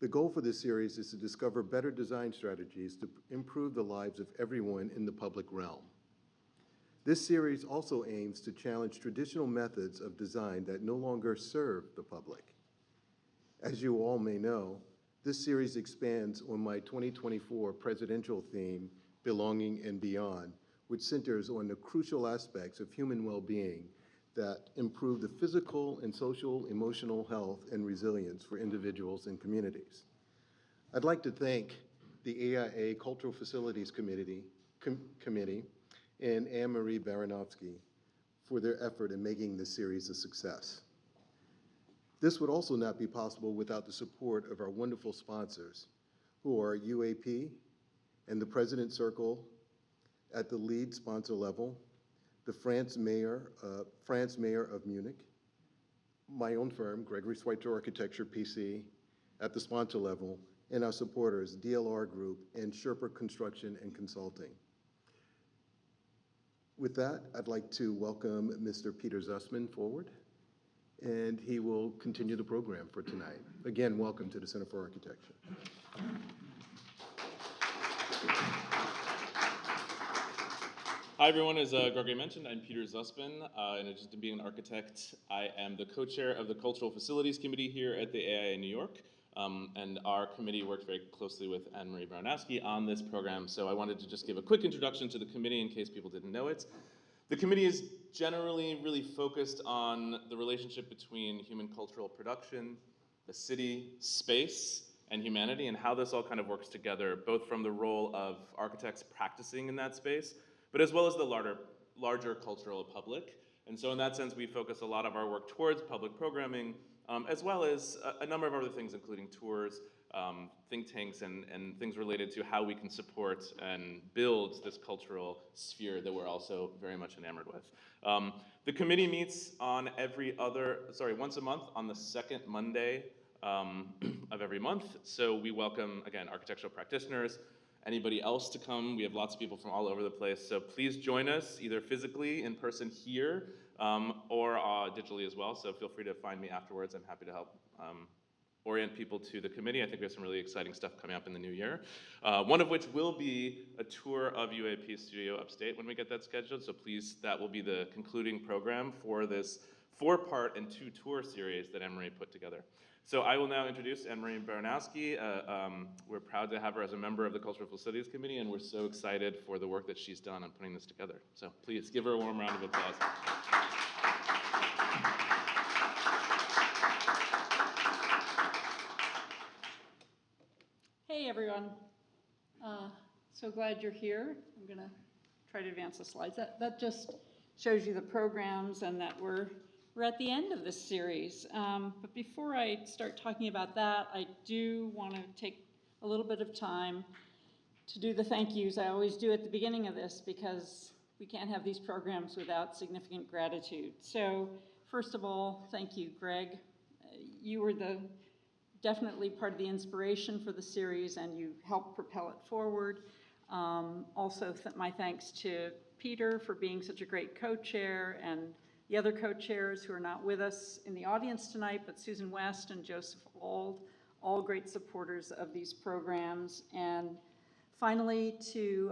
The goal for this series is to discover better design strategies to improve the lives of everyone in the public realm. This series also aims to challenge traditional methods of design that no longer serve the public. As you all may know, this series expands on my 2024 presidential theme, Belonging and Beyond, which centers on the crucial aspects of human well-being that improve the physical and social, emotional health and resilience for individuals and communities. I'd like to thank the AIA Cultural Facilities Committee and Anne-Marie Baranowski for their effort in making this series a success. This would also not be possible without the support of our wonderful sponsors, who are UAP and the President's Circle at the lead sponsor level, the France Mayor of Munich, my own firm, Gregory Switzer Architecture, PC, at the sponsor level, and our supporters, DLR Group and Sherpa Construction and Consulting. With that, I'd like to welcome Mr. Peter Zussman forward, and he will continue the program for tonight. Again, welcome to the Center for Architecture. Hi everyone, as Gregory mentioned, I'm Peter Zussman. In addition to being an architect, I am the co-chair of the Cultural Facilities Committee here at the AIA in New York. And our committee worked very closely with Anne-Marie Baranowski on this program. So I wanted to just give a quick introduction to the committee in case people didn't know it. The committee is generally really focused on the relationship between human cultural production, the city, space, and humanity, and how this all kind of works together, both from the role of architects practicing in that space, but as well as the larger cultural public. And so in that sense, we focus a lot of our work towards public programming, as well as a number of other things, including tours, think tanks, and things related to how we can support and build this cultural sphere that we're also very much enamored with. The committee meets on once a month on the second Monday of every month. So we welcome, again, architectural practitioners, anybody else to come. We have lots of people from all over the place. So please join us either physically in person here or digitally as well. So feel free to find me afterwards. I'm happy to help orient people to the committee. I think we have some really exciting stuff coming up in the new year. One of which will be a tour of UAP Studio Upstate when we get that scheduled. So please, that will be the concluding program for this 4-part and 2-tour series that Anne-Marie put together. So I will now introduce Anne-Marie Baranowski. We're proud to have her as a member of the Cultural Facilities Committee, and we're so excited for the work that she's done on putting this together. So please give her a warm round of applause. Hey everyone, so glad you're here. I'm gonna try to advance the slides. That just shows you the programs and that we're at the end of this series. But before I start talking about that, I do want to take a little bit of time to do the thank yous I always do at the beginning of this, because we can't have these programs without significant gratitude. So first of all, thank you, Greg. You were definitely part of the inspiration for the series, and you helped propel it forward. Also, my thanks to Peter for being such a great co-chair, and the other co-chairs who are not with us in the audience tonight, but Susan West and Joseph Auld, all great supporters of these programs. And finally, to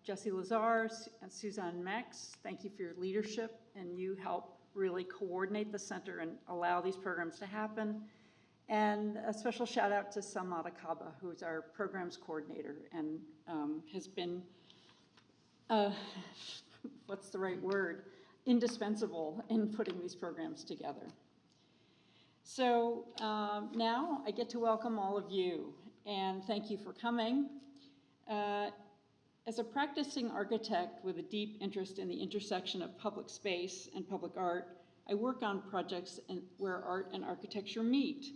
Jesse Lazar and Suzanne Mex, thank you for your leadership, and you help really coordinate the center and allow these programs to happen. And a special shout out to Samada Kaba, who's our programs coordinator and has been, what's the right word? Indispensable in putting these programs together. So now I get to welcome all of you, and thank you for coming. As a practicing architect with a deep interest in the intersection of public space and public art, I work on projects where art and architecture meet,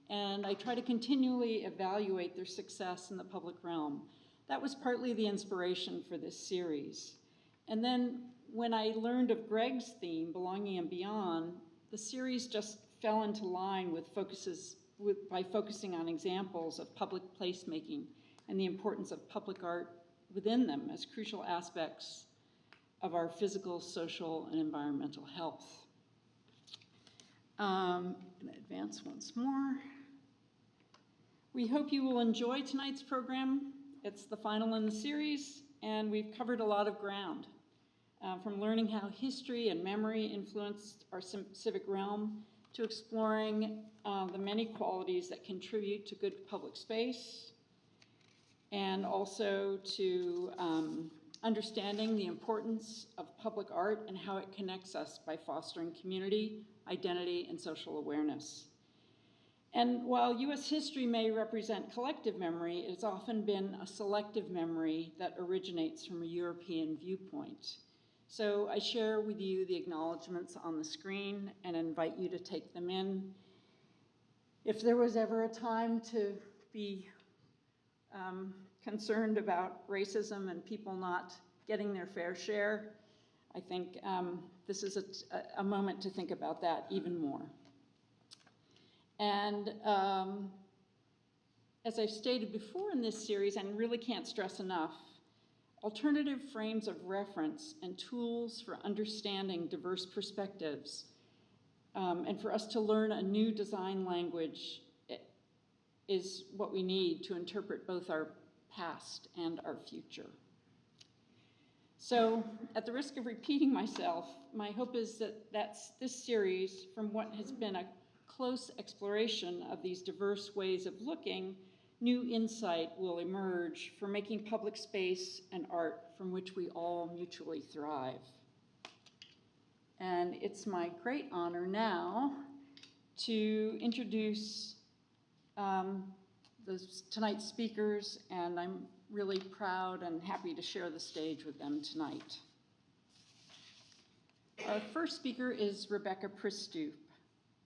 and I try to continually evaluate their success in the public realm. That was partly the inspiration for this series. And then when I learned of Greg's theme, Belonging and Beyond, the series just fell into line by focusing on examples of public placemaking and the importance of public art within them as crucial aspects of our physical, social, and environmental health. I'm going to advance once more. We hope you will enjoy tonight's program. It's the final in the series, and we've covered a lot of ground, from learning how history and memory influenced our civic realm to exploring the many qualities that contribute to good public space, and also to understanding the importance of public art and how it connects us by fostering community, identity, and social awareness. And while U.S. history may represent collective memory, it's often been a selective memory that originates from a European viewpoint. So I share with you the acknowledgements on the screen and invite you to take them in. If there was ever a time to be concerned about racism and people not getting their fair share, I think this is a moment to think about that even more. And as I've stated before in this series, and really can't stress enough, alternative frames of reference and tools for understanding diverse perspectives, and for us to learn a new design language is what we need to interpret both our past and our future. So, at the risk of repeating myself, my hope is that this series, from what has been a close exploration of these diverse ways of looking, new insight will emerge for making public space and art from which we all mutually thrive. And it's my great honor now to introduce tonight's speakers, and I'm really proud and happy to share the stage with them tonight. Our first speaker is Rebecca Pristoop.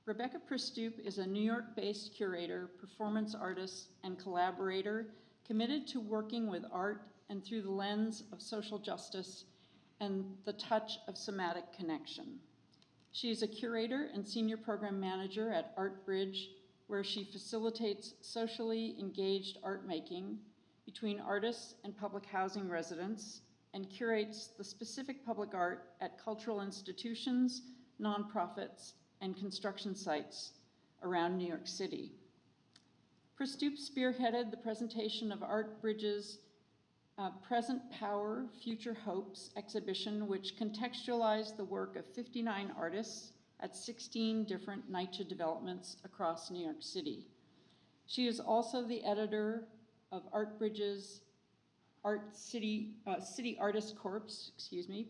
Rebecca Pristoop is a New York-based curator, performance artist, and collaborator committed to working with art and through the lens of social justice and the touch of somatic connection. She is a curator and senior program manager at ArtBridge, where she facilitates socially engaged art making between artists and public housing residents and curates the specific public art at cultural institutions, nonprofits, and construction sites around New York City. Pristoop spearheaded the presentation of ArtBridge's Present Power, Future Hopes exhibition, which contextualized the work of 59 artists at 16 different NYCHA developments across New York City. She is also the editor of ArtBridge's City Artist Corps,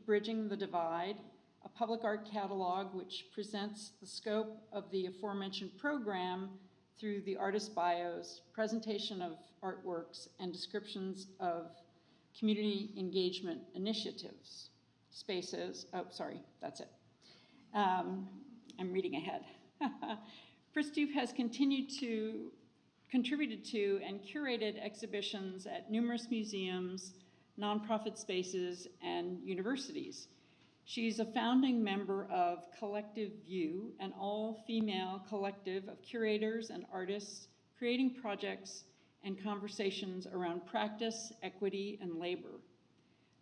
Bridging the Divide, a public art catalog which presents the scope of the aforementioned program through the artist bios, presentation of artworks, and descriptions of community engagement initiatives, spaces. Oh, sorry, that's it. I'm reading ahead. Pristoop has contributed to and curated exhibitions at numerous museums, nonprofit spaces, and universities. She's a founding member of Collective View, an all-female collective of curators and artists creating projects and conversations around practice, equity, and labor.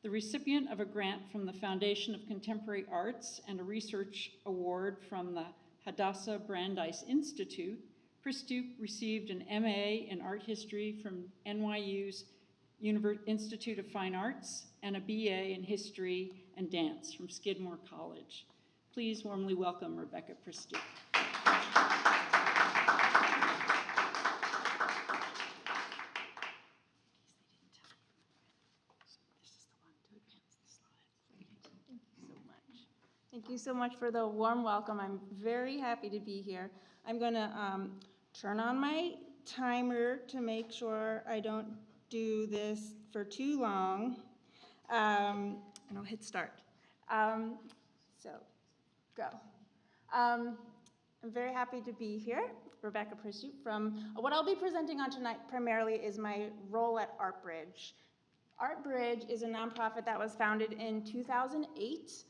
The recipient of a grant from the Foundation of Contemporary Arts and a research award from the Hadassah Brandeis Institute, Pristoop received an MA in art history from NYU's Institute of Fine Arts and a BA in history and dance from Skidmore College. Please warmly welcome Rebecca Pristoop. Thank you so much for the warm welcome. I'm very happy to be here. I'm going to turn on my timer to make sure I don't do this for too long, and I'll hit start. So, go. I'm very happy to be here. Rebecca Pristoop from, what I'll be presenting on tonight primarily is my role at ArtBridge. ArtBridge is a nonprofit that was founded in 2008.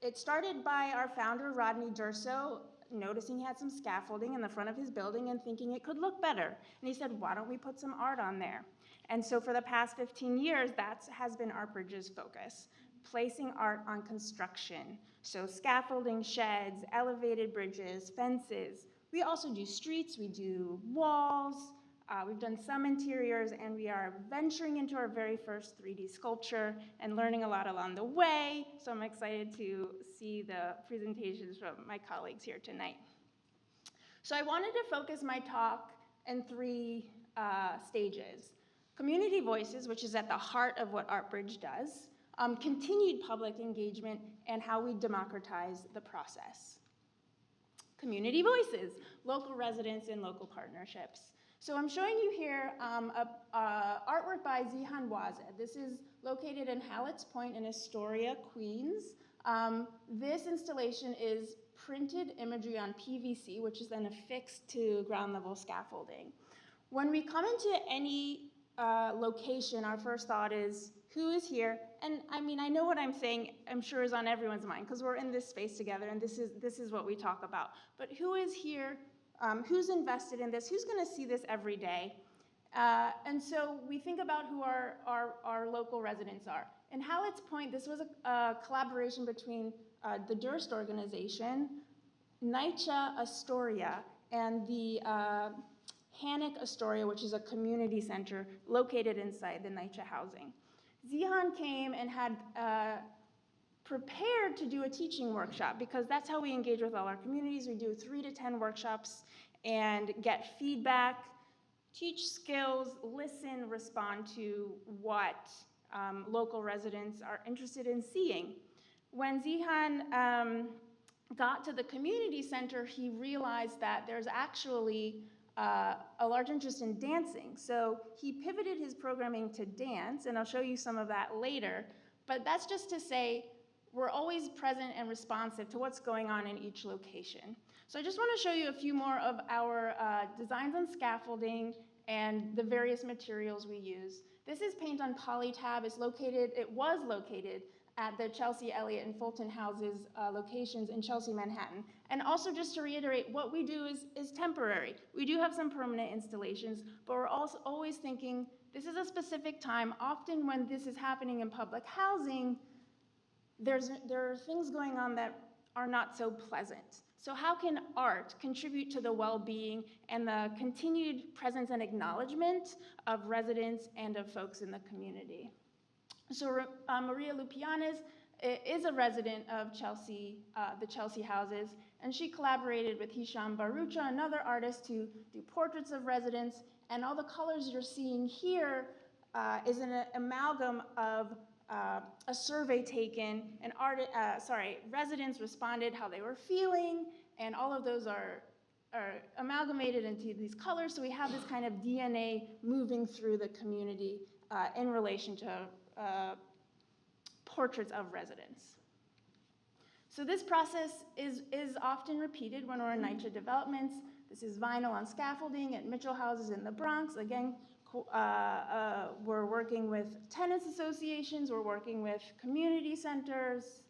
It started by our founder, Rodney Durso, noticing he had some scaffolding in the front of his building and thinking it could look better. And he said, why don't we put some art on there? And so for the past 15 years, that has been ArtBridge's focus, placing art on construction. So scaffolding, sheds, elevated bridges, fences, We also do streets, we do walls, we've done some interiors, and we are venturing into our very first 3D sculpture and learning a lot along the way, so I'm excited to see the presentations from my colleagues here tonight. So I wanted to focus my talk in 3 stages. Community voices, which is at the heart of what ArtBridge does, continued public engagement, and how we democratize the process. Community voices, local residents and local partnerships. So I'm showing you here artwork by Zihan Wazed. This is located in Hallett's Point in Astoria, Queens. This installation is printed imagery on PVC, which is then affixed to ground level scaffolding. When we come into any location, our first thought is, who is here? And I mean, I know what I'm saying, I'm sure is on everyone's mind, because we're in this space together, and this is what we talk about. But who is here? Who's invested in this? Who's going to see this every day? And so we think about who our local residents are. In Hallett's Point, this was a collaboration between the Durst organization, NYCHA Astoria, and the Hannock Astoria, which is a community center located inside the NYCHA housing. Zihan came and had prepared to do a teaching workshop, because that's how we engage with all our communities. We do 3 to 10 workshops and get feedback, teach skills, listen, respond to what local residents are interested in seeing. When Zihan got to the community center, he realized that there's actually a large interest in dancing. So he pivoted his programming to dance, and I'll show you some of that later. But that's just to say, we're always present and responsive to what's going on in each location. So I just want to show you a few more of our designs on scaffolding and the various materials we use. This is paint on polytab. It was located at the Chelsea, Elliott, and Fulton houses locations in Chelsea, Manhattan. And also, just to reiterate, what we do is temporary. We do have some permanent installations, but we're also always thinking, this is a specific time. Often when this is happening in public housing, there are things going on that are not so pleasant. So how can art contribute to the well-being and the continued presence and acknowledgement of residents and of folks in the community? So Maria Lupianes is a resident of Chelsea, the Chelsea houses, and she collaborated with Hisham Barucha, another artist, to do portraits of residents. And all the colors you're seeing here is an amalgam of a survey taken, and residents responded how they were feeling, and all of those are amalgamated into these colors. So we have this kind of DNA moving through the community in relation to portraits of residents. So this process is often repeated when we're in NYCHA developments. This is vinyl on scaffolding at Mitchell houses in the Bronx. Again, we're working with tenants associations, we're working with community centers.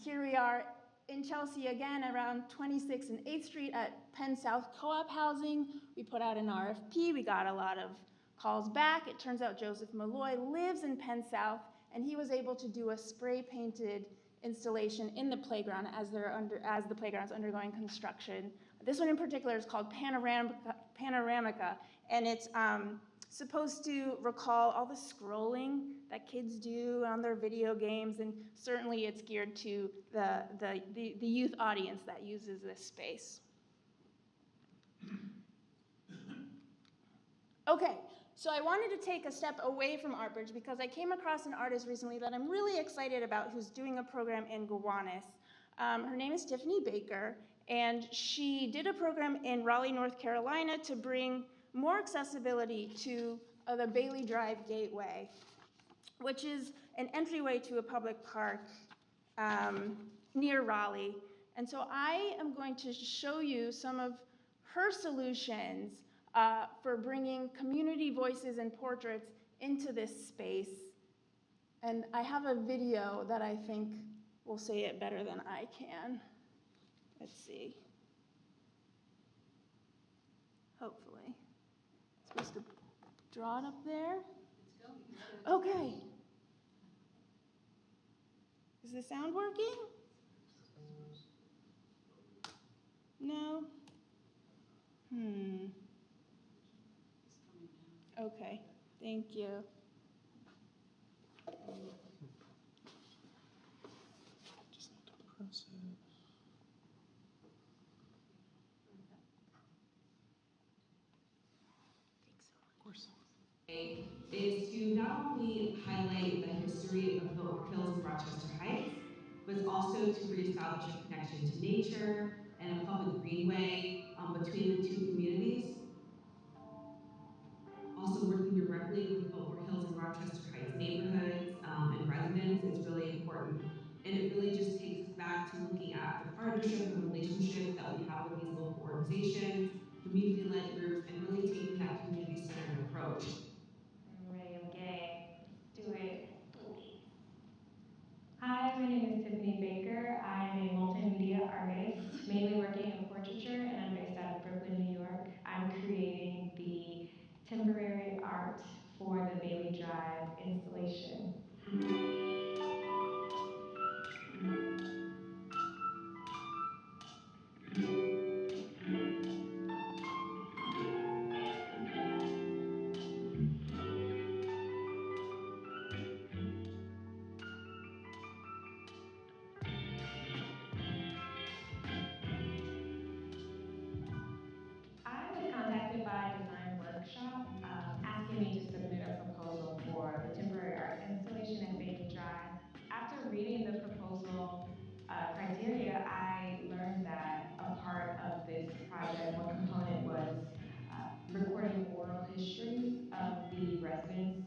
Here we are in Chelsea again, around 26th and 8th Street at Penn South Co-op housing. We put out an RFP, we got a lot of calls back. It turns out Joseph Malloy lives in Penn South, and he was able to do a spray painted installation in the playground as the playground's undergoing construction. This one in particular is called Panoramica, and it's supposed to recall all the scrolling that kids do on their video games, and certainly it's geared to the youth audience that uses this space. Okay, so I wanted to take a step away from ArtBridge because I came across an artist recently that I'm really excited about who's doing a program in Gowanus. Her name is Tiffany Baker, and she did a program in Raleigh, North Carolina to bring more accessibility to the Bailey Drive Gateway, which is an entryway to a public park near Raleigh. And so I am going to show you some of her solutions for bringing community voices and portraits into this space. And I have a video that I think will say it better than I can. Let's see. Hopefully. Supposed to draw it up there? Okay. Is the sound working? No? Okay, thank you. Just need to press it. Of course. Is to not only highlight the history of Fort Hills and Rochester Heights, but also to reestablish a connection to nature and a public greenway between the two communities. Also working directly with Fort Hills and Rochester Heights neighborhoods and residents is really important. And it really just takes us back to looking at the partnership and relationships that we have with these local organizations, community-led groups, and really taking that community-centered approach. I'm ready, I'm game. Let's do it. Hi, my name is Tiffany Baker. I'm a multimedia artist, mainly working in portraiture, and I'm based out of Brooklyn, New York. I'm creating the temporary art for the Bailey Drive installation. I was contacted by Design Workshop asking me to submit a proposal for the temporary art installation at Bailey Drive. After reading the proposal criteria, I learned that a part of this project, one component was recording oral histories of the residents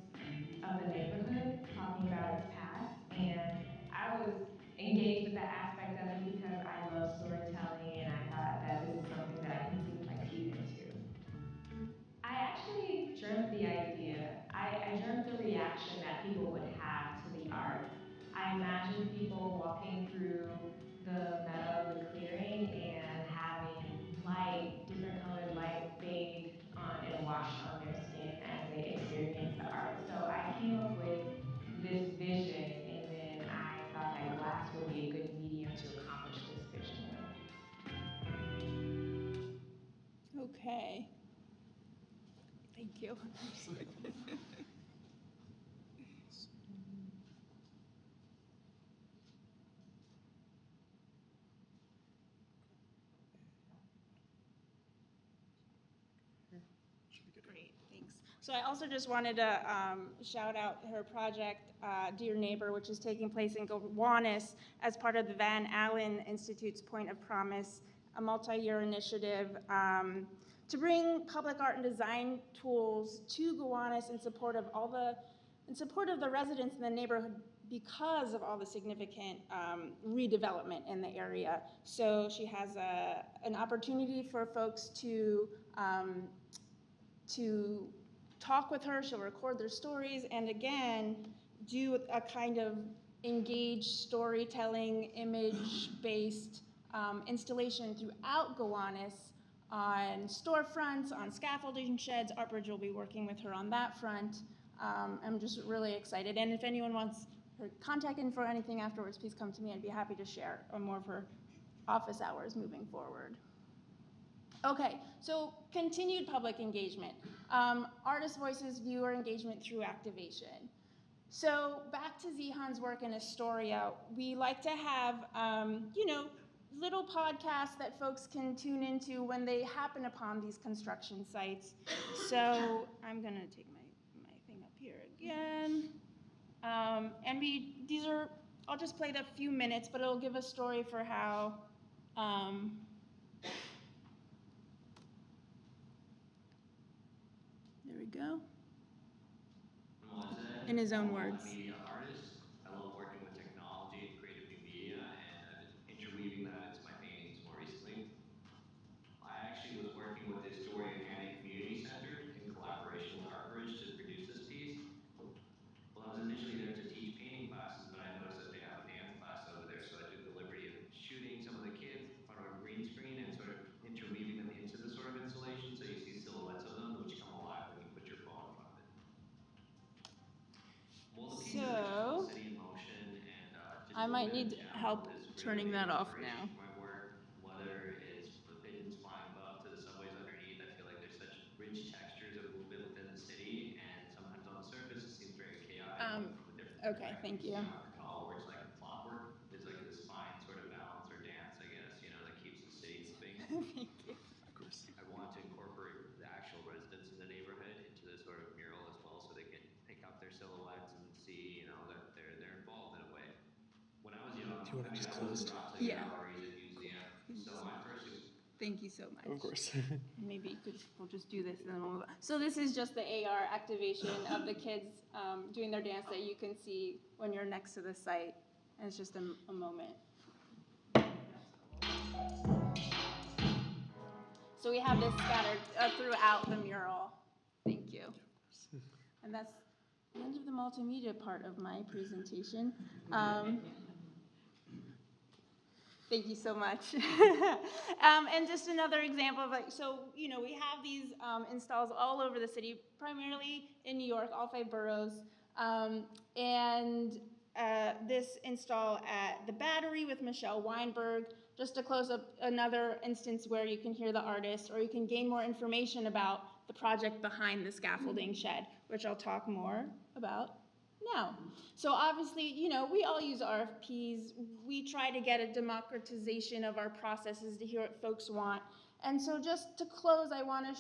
of the neighborhood, talking about its past. And I was engaged with that aspect of it because I love storytelling, and I thought that this is something that I can sink my teeth into. I actually dreamt the idea. I dreamt the reaction that people would have to the art. I imagined people walking through the meadow, the clearing, and having light, different colored light fade on and wash on their skin as they experience the art. So I came up with this vision, and then I thought that glass would be a good medium to accomplish this vision with. Okay. Thank you. Great, thanks. So I also just wanted to shout out her project, Dear Neighbor, which is taking place in Gowanus as part of the Van Allen Institute's Point of Promise, a multi-year initiative to bring public art and design tools to Gowanus in support of the residents in the neighborhood because of all the significant redevelopment in the area. So she has an opportunity for folks to talk with her. She'll record their stories and again do a kind of engaged storytelling, image-based installation throughout Gowanus on storefronts, on scaffolding sheds. Artbridge will be working with her on that front. I'm just really excited. And if anyone wants her contact info or anything afterwards, please come to me. I'd be happy to share on more of her office hours moving forward. Okay, so continued public engagement. Artist voices, viewer engagement through activation. So back to Zihan's work in Astoria, we like to have, little podcasts that folks can tune into when they happen upon these construction sites. So I'm gonna take my thing up here again. I'll just play the few minutes, but it'll give a story for how, there we go. In his own words. I'm a media artist. I love working with technology and creative new media, and I've been interweaving that into my paintings more recently. I actually was working with the AIANY Community Center in collaboration with Artbridge to produce this piece. Well, I was initially there to teach painting classes, but I noticed that they have a dance class over there, so I took the liberty of shooting some of the kids in front of a green screen and sort of interweaving them into the sort of installation, so you see silhouettes of them, which come alive when you put your phone in front of it. Well, the piece is called City in Motion, and I might need help turning that off now. my work, whether it's for Okay, thank you. It all works like clockwork. It's like this fine sort of balance or dance, I guess, that keeps the city moving. Thank you. Of course. I want to incorporate the actual residents in the neighborhood into this sort of mural as well, so they can pick up their silhouettes and see, that they're involved in a way. When I was young, Do you want it just I wasn't closed? brought to Yeah. galleries and museums, so my first Thank you so much. Of course. Maybe we'll just do this and then we'll move on. So this is just the AR activation of the kids doing their dance that you can see when you're next to the site. And it's just a moment. So we have this scattered throughout the mural. Thank you. And that's the end of the multimedia part of my presentation. Thank you so much. And just another example of we have these installs all over the city, primarily in New York, all 5 boroughs. This install at the Battery with Michelle Weinberg, just to close up another instance where you can hear the artist or you can gain more information about the project behind the scaffolding shed, which I'll talk more about now. So obviously, we all use RFPs. We try to get a democratization of our processes to hear what folks want. And so just to close, I want to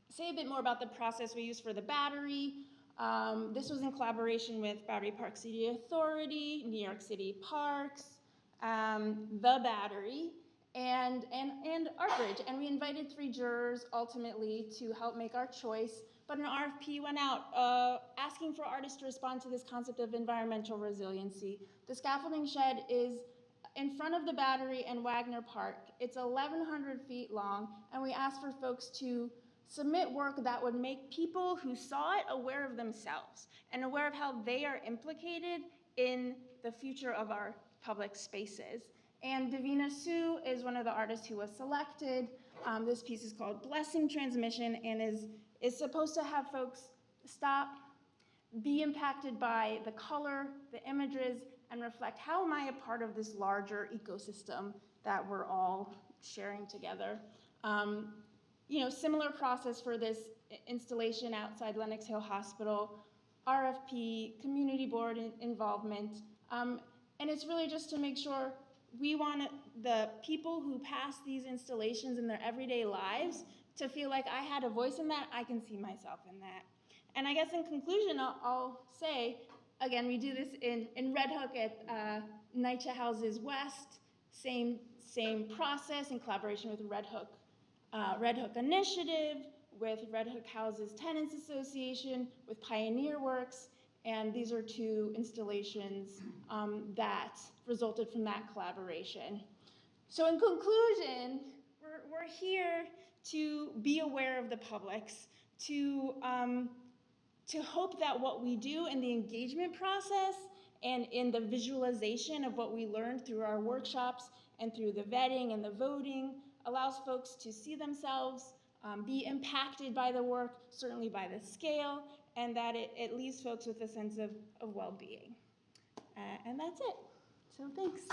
say a bit more about the process we use for the Battery. This was in collaboration with Battery Park City Authority, New York City Parks, the Battery, and Artbridge. And we invited 3 jurors ultimately to help make our choice. But an RFP went out asking for artists to respond to this concept of environmental resiliency. The scaffolding shed is in front of the Battery and Wagner Park. It's 1,100 feet long, and we asked for folks to submit work that would make people who saw it aware of themselves and aware of how they are implicated in the future of our public spaces. And Davina Sue is one of the artists who was selected. This piece is called Blessing Transmission and is supposed to have folks stop, be impacted by the color, the images, and reflect, how am I a part of this larger ecosystem that we're all sharing together? Similar process for this installation outside Lenox Hill Hospital, RFP, community board involvement, and it's really just to make sure we want the people who pass these installations in their everyday lives to feel like I had a voice in that, I can see myself in that. And I guess in conclusion, I'll say, again, we do this in Red Hook at NYCHA Houses West, same process in collaboration with Red Hook Initiative, with Red Hook Houses Tenants Association, with Pioneer Works, and these are 2 installations that resulted from that collaboration. So in conclusion, we're here to be aware of the publics, to hope that what we do in the engagement process and in the visualization of what we learned through our workshops and through the vetting and the voting allows folks to see themselves, be impacted by the work, certainly by the scale, and that it leaves folks with a sense of well-being. And that's it. So thanks.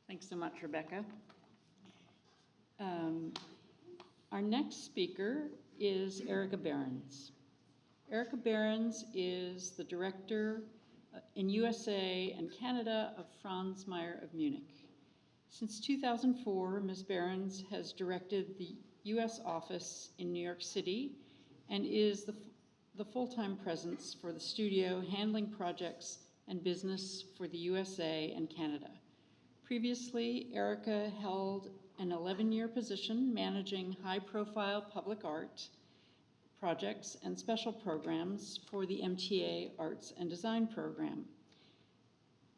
Thanks so much, Rebecca. Our next speaker is Erica Behrens. Erica Behrens is the director in USA and Canada of Franz Mayer of Munich. Since 2004, Ms. Behrens has directed the US office in New York City and is the full-time presence for the studio handling projects and business for the USA and Canada. Previously, Erica held an 11-year position managing high-profile public art projects and special programs for the MTA Arts and Design program.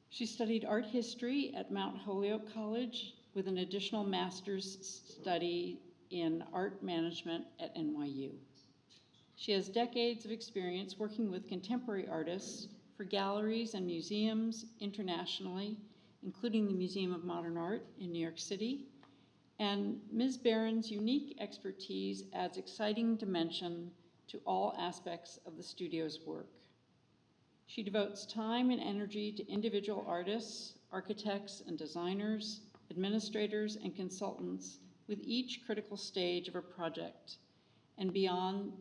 She studied art history at Mount Holyoke College with an additional master's study in art management at NYU. She has decades of experience working with contemporary artists for galleries and museums internationally, including the Museum of Modern Art in New York City. And Ms. Behrens' unique expertise adds exciting dimension to all aspects of the studio's work. She devotes time and energy to individual artists, architects and designers, administrators and consultants with each critical stage of a project and beyond,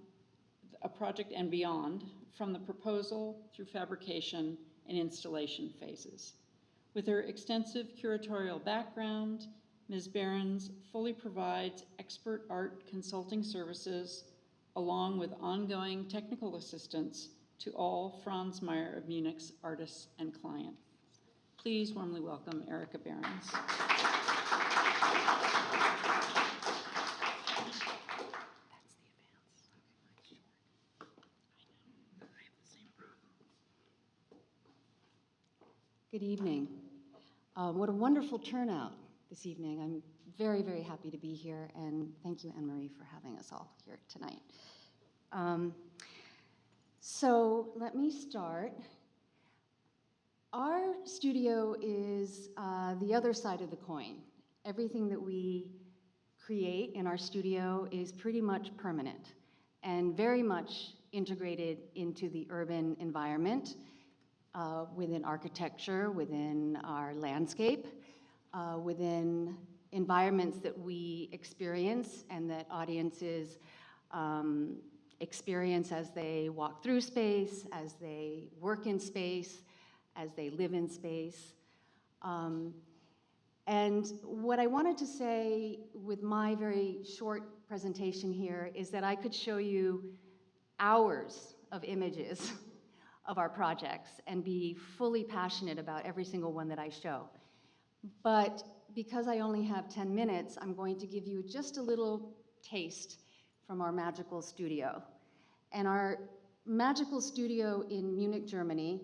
from the proposal through fabrication and installation phases. With her extensive curatorial background, Ms. Behrens fully provides expert art consulting services along with ongoing technical assistance to all Franz Mayer of Munich's artists and clients. Please warmly welcome Erika Behrens. Good evening. What a wonderful turnout this evening. I'm very, very happy to be here, and thank you, Anne-Marie, for having us all here tonight. So let me start. Our studio is the other side of the coin. Everything that we create in our studio is pretty much permanent and very much integrated into the urban environment, within architecture, within our landscape, within environments that we experience and that audiences experience as they walk through space, as they work in space, as they live in space. And what I wanted to say with my very short presentation here is that I could show you hours of images of our projects and be fully passionate about every single one that I show. But because I only have 10 minutes, I'm going to give you just a little taste from our magical studio. And our magical studio in Munich, Germany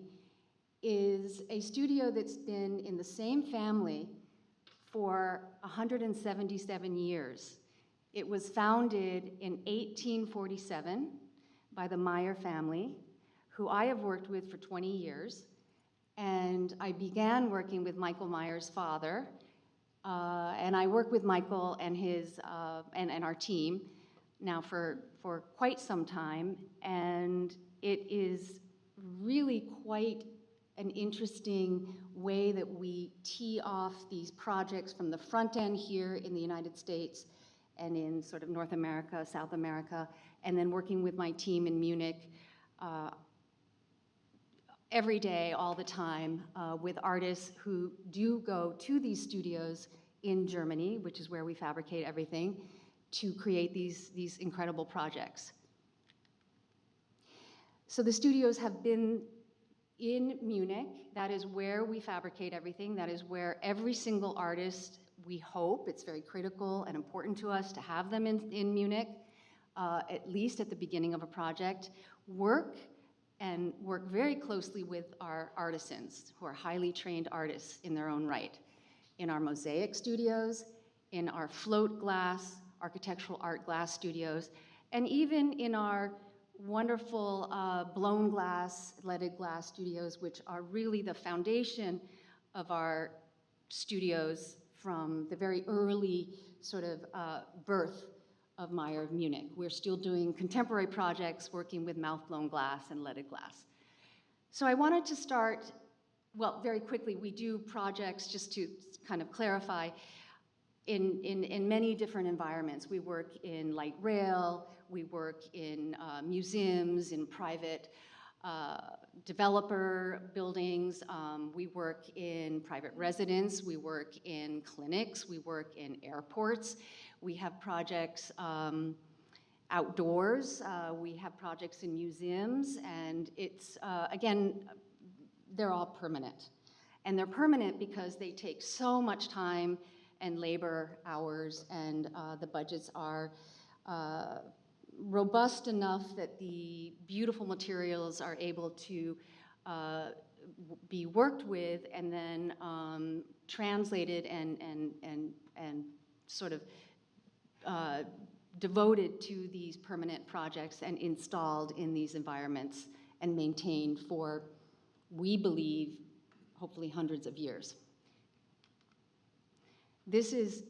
is a studio that's been in the same family for 177 years. It was founded in 1847 by the Mayer family, who I have worked with for 20 years. And I began working with Michael Mayer's father, and I work with Michael and his and our team now for quite some time, and it is really quite an interesting way that we tee off these projects from the front end here in the United States and in sort of North America, South America, and then working with my team in Munich every day, all the time, with artists who do go to these studios in Germany, which is where we fabricate everything, to create these incredible projects. So the studios have been in Munich. That is where we fabricate everything. That is where every single artist, we hope, it's very critical and important to us to have them in Munich, at least at the beginning of a project, work very closely with our artisans, who are highly trained artists in their own right, in our mosaic studios, in our float glass, architectural art glass studios, and even in our wonderful blown glass, leaded glass studios, which are really the foundation of our studios from the very early sort of birth of Mayer of Munich. We're still doing contemporary projects working with mouth-blown glass and leaded glass. So I wanted to start, well, very quickly, we do projects, just to kind of clarify, in many different environments. We work in light rail, we work in museums, in private developer buildings, we work in private residence, we work in clinics, we work in airports, we have projects outdoors, we have projects in museums, and it's, again, they're all permanent. And they're permanent because they take so much time and labor hours, and the budgets are robust enough that the beautiful materials are able to be worked with and then translated and sort of devoted to these permanent projects and installed in these environments and maintained for, we believe, hopefully hundreds of years. This is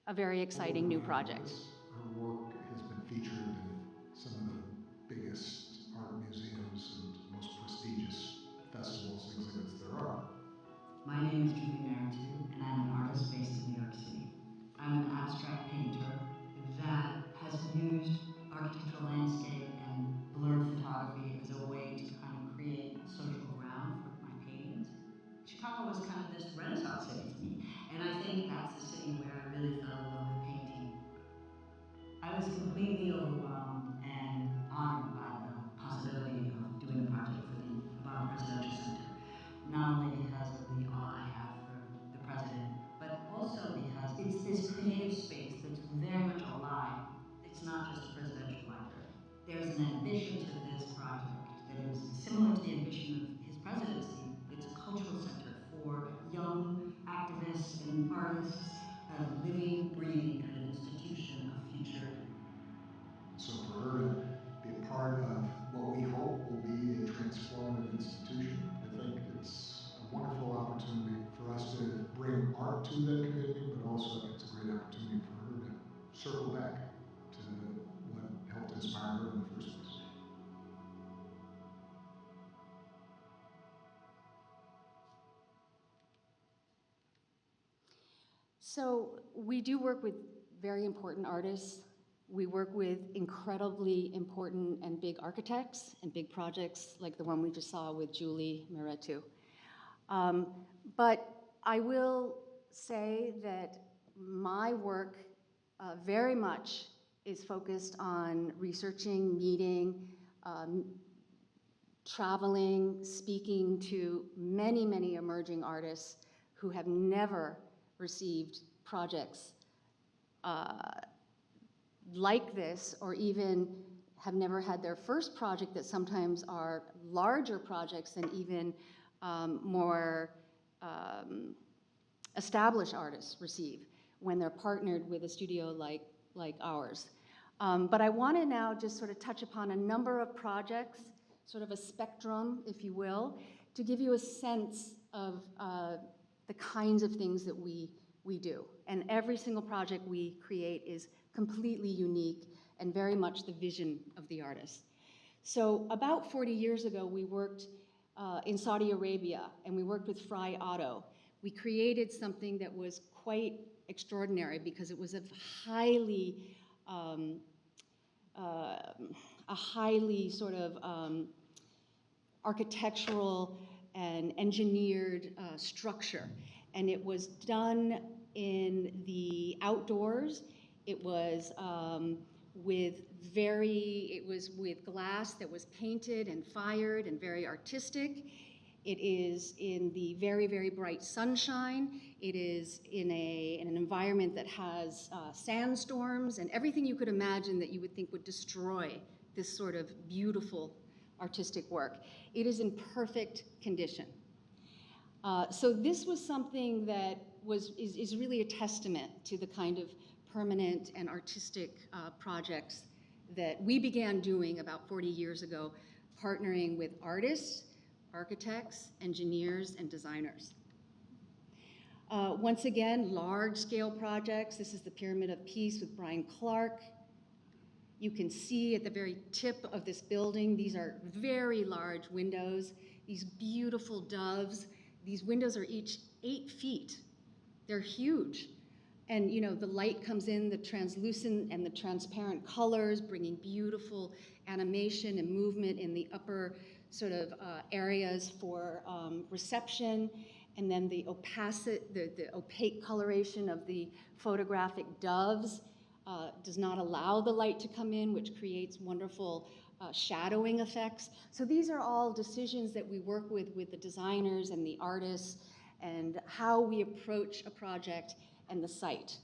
a very exciting new project. Her work has been featured in some of the biggest art museums and most prestigious name is Julie Meritu, and I'm an artist based in New York City. I'm an abstract painter that has used architectural landscape and blurred photography as a way to kind of create social ground for my paintings. Chicago was kind of this Renaissance city for me, and I think that's the city where I really fell in love with painting. I was completely overwhelmed and honored by the possibility of doing a project for the Obama Presidential Center. Not only because of the awe I have for the president, but also because it's this creative space that's very much alive. It's not just a presidential library. There's an ambition to this project that is similar to the ambition of his presidency. It's a cultural center for young activists and artists, a living, breathing kind of institution of future. So for her to be a part of what we hope will be a transformative institution, I think it's a wonderful opportunity for us to bring art to that community, but also it's a great opportunity for her to circle back to what helped inspire her in the first place. So we do work with very important artists. We work with incredibly important and big architects and big projects like the one we just saw with Julie Meritu. But I will say that my work very much is focused on researching, meeting, traveling, speaking to many, many emerging artists who have never received projects like this, or even have never had their first project that sometimes are larger projects than even more established artists receive when they're partnered with a studio like ours. But I want to now just sort of touch upon a number of projects, sort of a spectrum, if you will, to give you a sense of the kinds of things that we do. And every single project we create is completely unique and very much the vision of the artist. So about 40 years ago, we worked in Saudi Arabia, and we worked with Fry Auto. We created something that was quite extraordinary because it was a highly sort of architectural and engineered structure. And it was done in the outdoors. It was with glass that was painted and fired and very artistic. It is in the very, very bright sunshine. It is in an environment that has sandstorms and everything you could imagine that you would think would destroy this sort of beautiful artistic work. It is in perfect condition. So this was something that is really a testament to the kind of permanent and artistic projects that we began doing about 40 years ago, partnering with artists, architects, engineers, and designers. Once again, large-scale projects. This is the Pyramid of Peace with Brian Clark. You can see at the very tip of this building, these are very large windows, these beautiful doves. These windows are each 8 feet. They're huge. And you know, the light comes in, the translucent and the transparent colors, bringing beautiful animation and movement in the upper sort of areas for reception. And then the opaque coloration of the photographic doves does not allow the light to come in, which creates wonderful shadowing effects. So these are all decisions that we work with the designers and the artists, and how we approach a project and the site.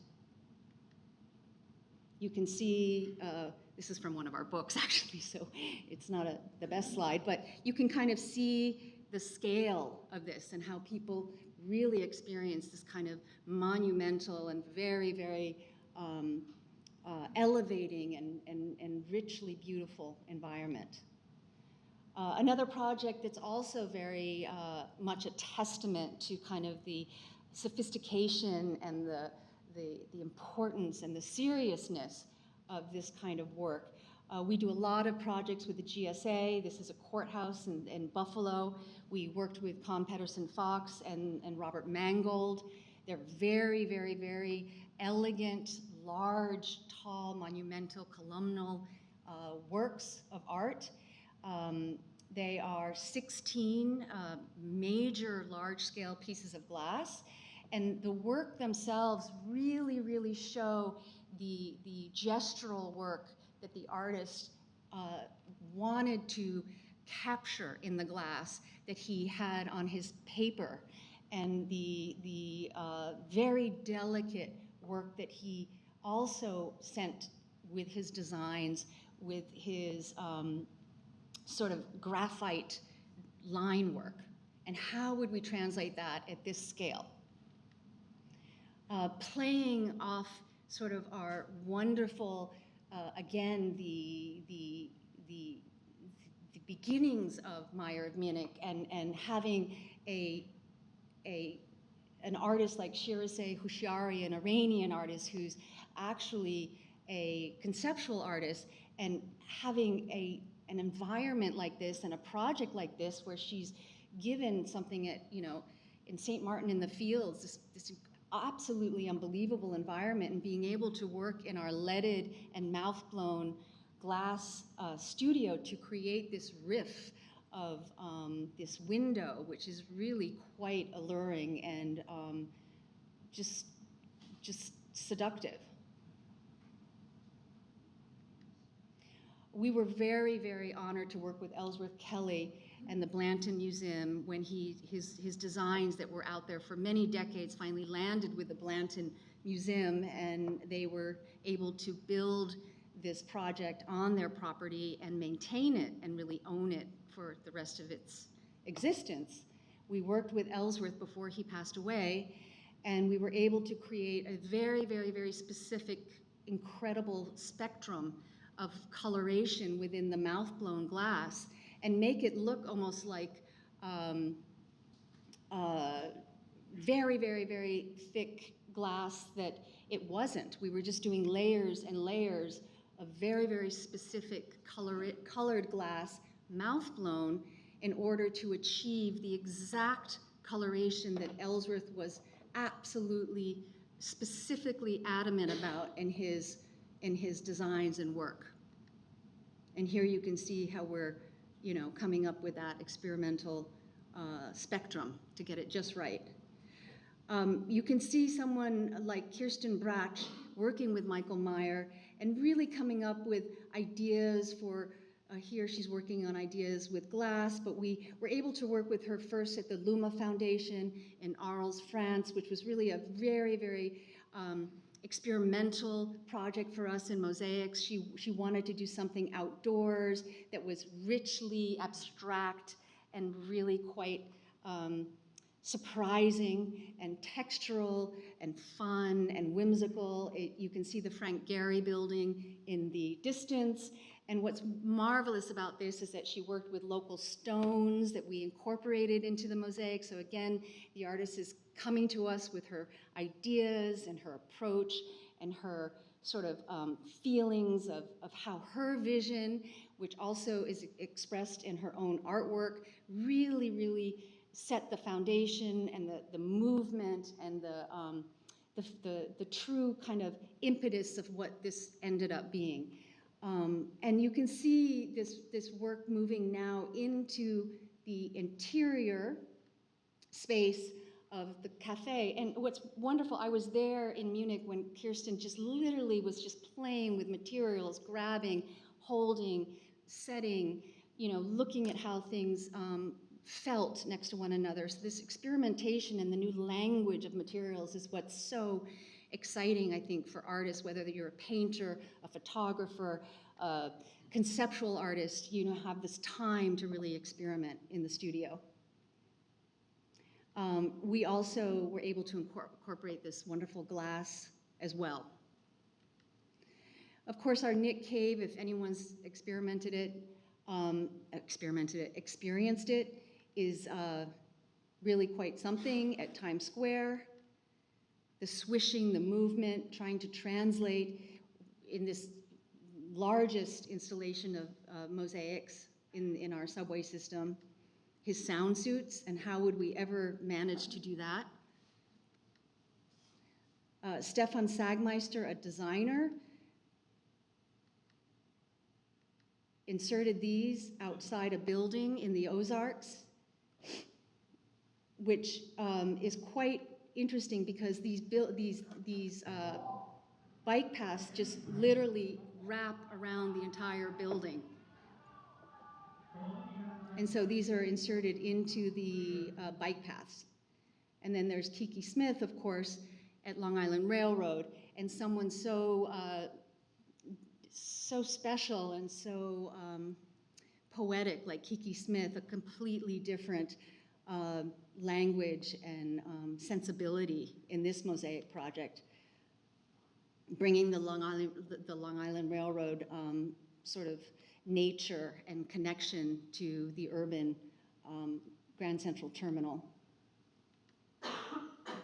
You can see, this is from one of our books actually, so it's not the best slide, but you can kind of see the scale of this and how people really experience this kind of monumental and very, very elevating and richly beautiful environment. Another project that's also very much a testament to kind of the sophistication and the importance and the seriousness of this kind of work We do a lot of projects with the GSA. This is a courthouse in Buffalo. We worked with Con Pedersen Fox and Robert Mangold. They're very, very, very elegant, large, tall, monumental, columnal works of art. They are 16 major large-scale pieces of glass, and the work themselves really, really show the gestural work that the artist wanted to capture in the glass that he had on his paper, and the very delicate work that he also sent with his designs, with his sort of graphite line work. And how would we translate that at this scale? Playing off sort of our wonderful, again, the beginnings of Meyer of Munich, and having an artist like Shirazeh Hushiari, an Iranian artist who's actually a conceptual artist, and having an environment like this and a project like this where she's given something at, in St. Martin in the Fields, this absolutely unbelievable environment, and being able to work in our leaded and mouth-blown glass studio to create this riff of this window, which is really quite alluring and just seductive. We were very, very honored to work with Ellsworth Kelly and the Blanton Museum when his designs that were out there for many decades finally landed with the Blanton Museum, and they were able to build this project on their property and maintain it and really own it for the rest of its existence. We worked with Ellsworth before he passed away, and we were able to create a very, very, very specific, incredible spectrum of coloration within the mouth-blown glass and make it look almost like very, very, very thick glass that it wasn't. We were just doing layers and layers of very, very specific colored glass, mouth-blown, in order to achieve the exact coloration that Ellsworth was absolutely, specifically adamant about in his designs and work. And here you can see how we're, coming up with that experimental spectrum to get it just right. You can see someone like Kirsten Bratsch working with Michael Meyer and really coming up with ideas for, here she's working on ideas with glass, but we were able to work with her first at the Luma Foundation in Arles, France, which was really a very, very experimental project for us in mosaics. She wanted to do something outdoors that was richly abstract and really quite surprising and textural and fun and whimsical. You can see the Frank Gehry building in the distance. And what's marvelous about this is that she worked with local stones that we incorporated into the mosaic. So again, the artist is coming to us with her ideas and her approach and her sort of feelings of how her vision, which also is expressed in her own artwork, really, really set the foundation and the movement and the true kind of impetus of what this ended up being. And you can see this work moving now into the interior space of the cafe. And what's wonderful, I was there in Munich when Kirsten just literally was just playing with materials, grabbing, holding, setting, looking at how things felt next to one another. So this experimentation and the new language of materials is what's so exciting, I think, for artists, whether you're a painter, a photographer, a conceptual artist, have this time to really experiment in the studio. We also were able to incorporate this wonderful glass as well. Of course, our Nick Cave, if anyone's experienced it, is really quite something at Times Square. The swishing, the movement, trying to translate in this largest installation of mosaics in our subway system, his sound suits, and how would we ever manage to do that. Stefan Sagmeister, a designer, inserted these outside a building in the Ozarks, which is quite interesting because these bike paths just literally wrap around the entire building. And so these are inserted into the bike paths. And then there's Kiki Smith, of course, at Long Island Railroad, and someone so special and so poetic like Kiki Smith, a completely different language and sensibility in this mosaic project, bringing the Long Island Railroad sort of nature and connection to the urban Grand Central Terminal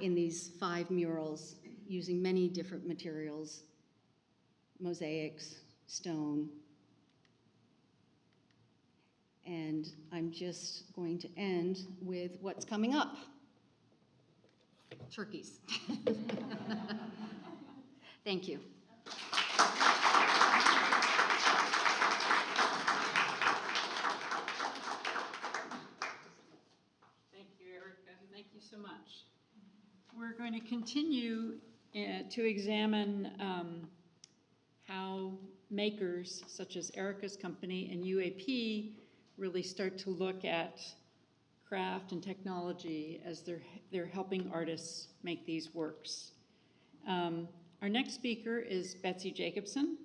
in these 5 murals using many different materials, mosaics, stone. And I'm just going to end with what's coming up. Turkeys. Thank you. Thank you, Erica. Thank you so much. We're going to continue to examine how makers such as Erica's company and UAP really start to look at craft and technology as they're helping artists make these works. Our next speaker is Betsy Jacobson,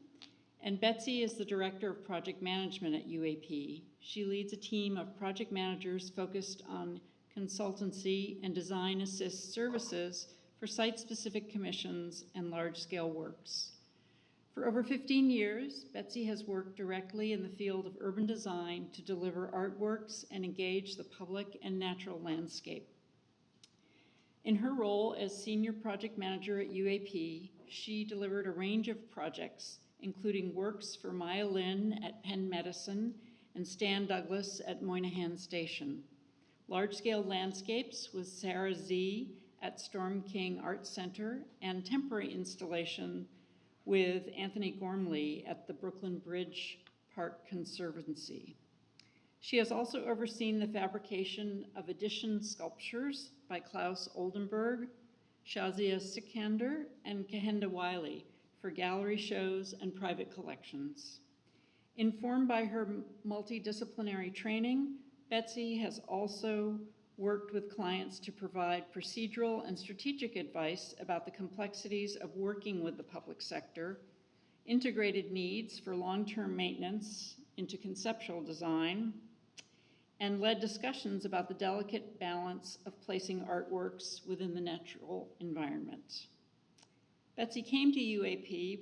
and Betsy is the Director of Project Management at UAP. She leads a team of project managers focused on consultancy and design assist services for site-specific commissions and large-scale works. For over 15 years, Betsy has worked directly in the field of urban design to deliver artworks and engage the public and natural landscape. In her role as Senior Project Manager at UAP, she delivered a range of projects, including works for Maya Lin at Penn Medicine and Stan Douglas at Moynihan Station, large-scale landscapes with Sarah Z at Storm King Art Center, and temporary installation with Anthony Gormley at the Brooklyn Bridge Park Conservancy. She has also overseen the fabrication of edition sculptures by Klaus Oldenburg, Shazia Sikander, and Kehenda Wiley for gallery shows and private collections. Informed by her multidisciplinary training, Betsy has also worked with clients to provide procedural and strategic advice about the complexities of working with the public sector, integrated needs for long-term maintenance into conceptual design, and led discussions about the delicate balance of placing artworks within the natural environment. Betsy came to UAP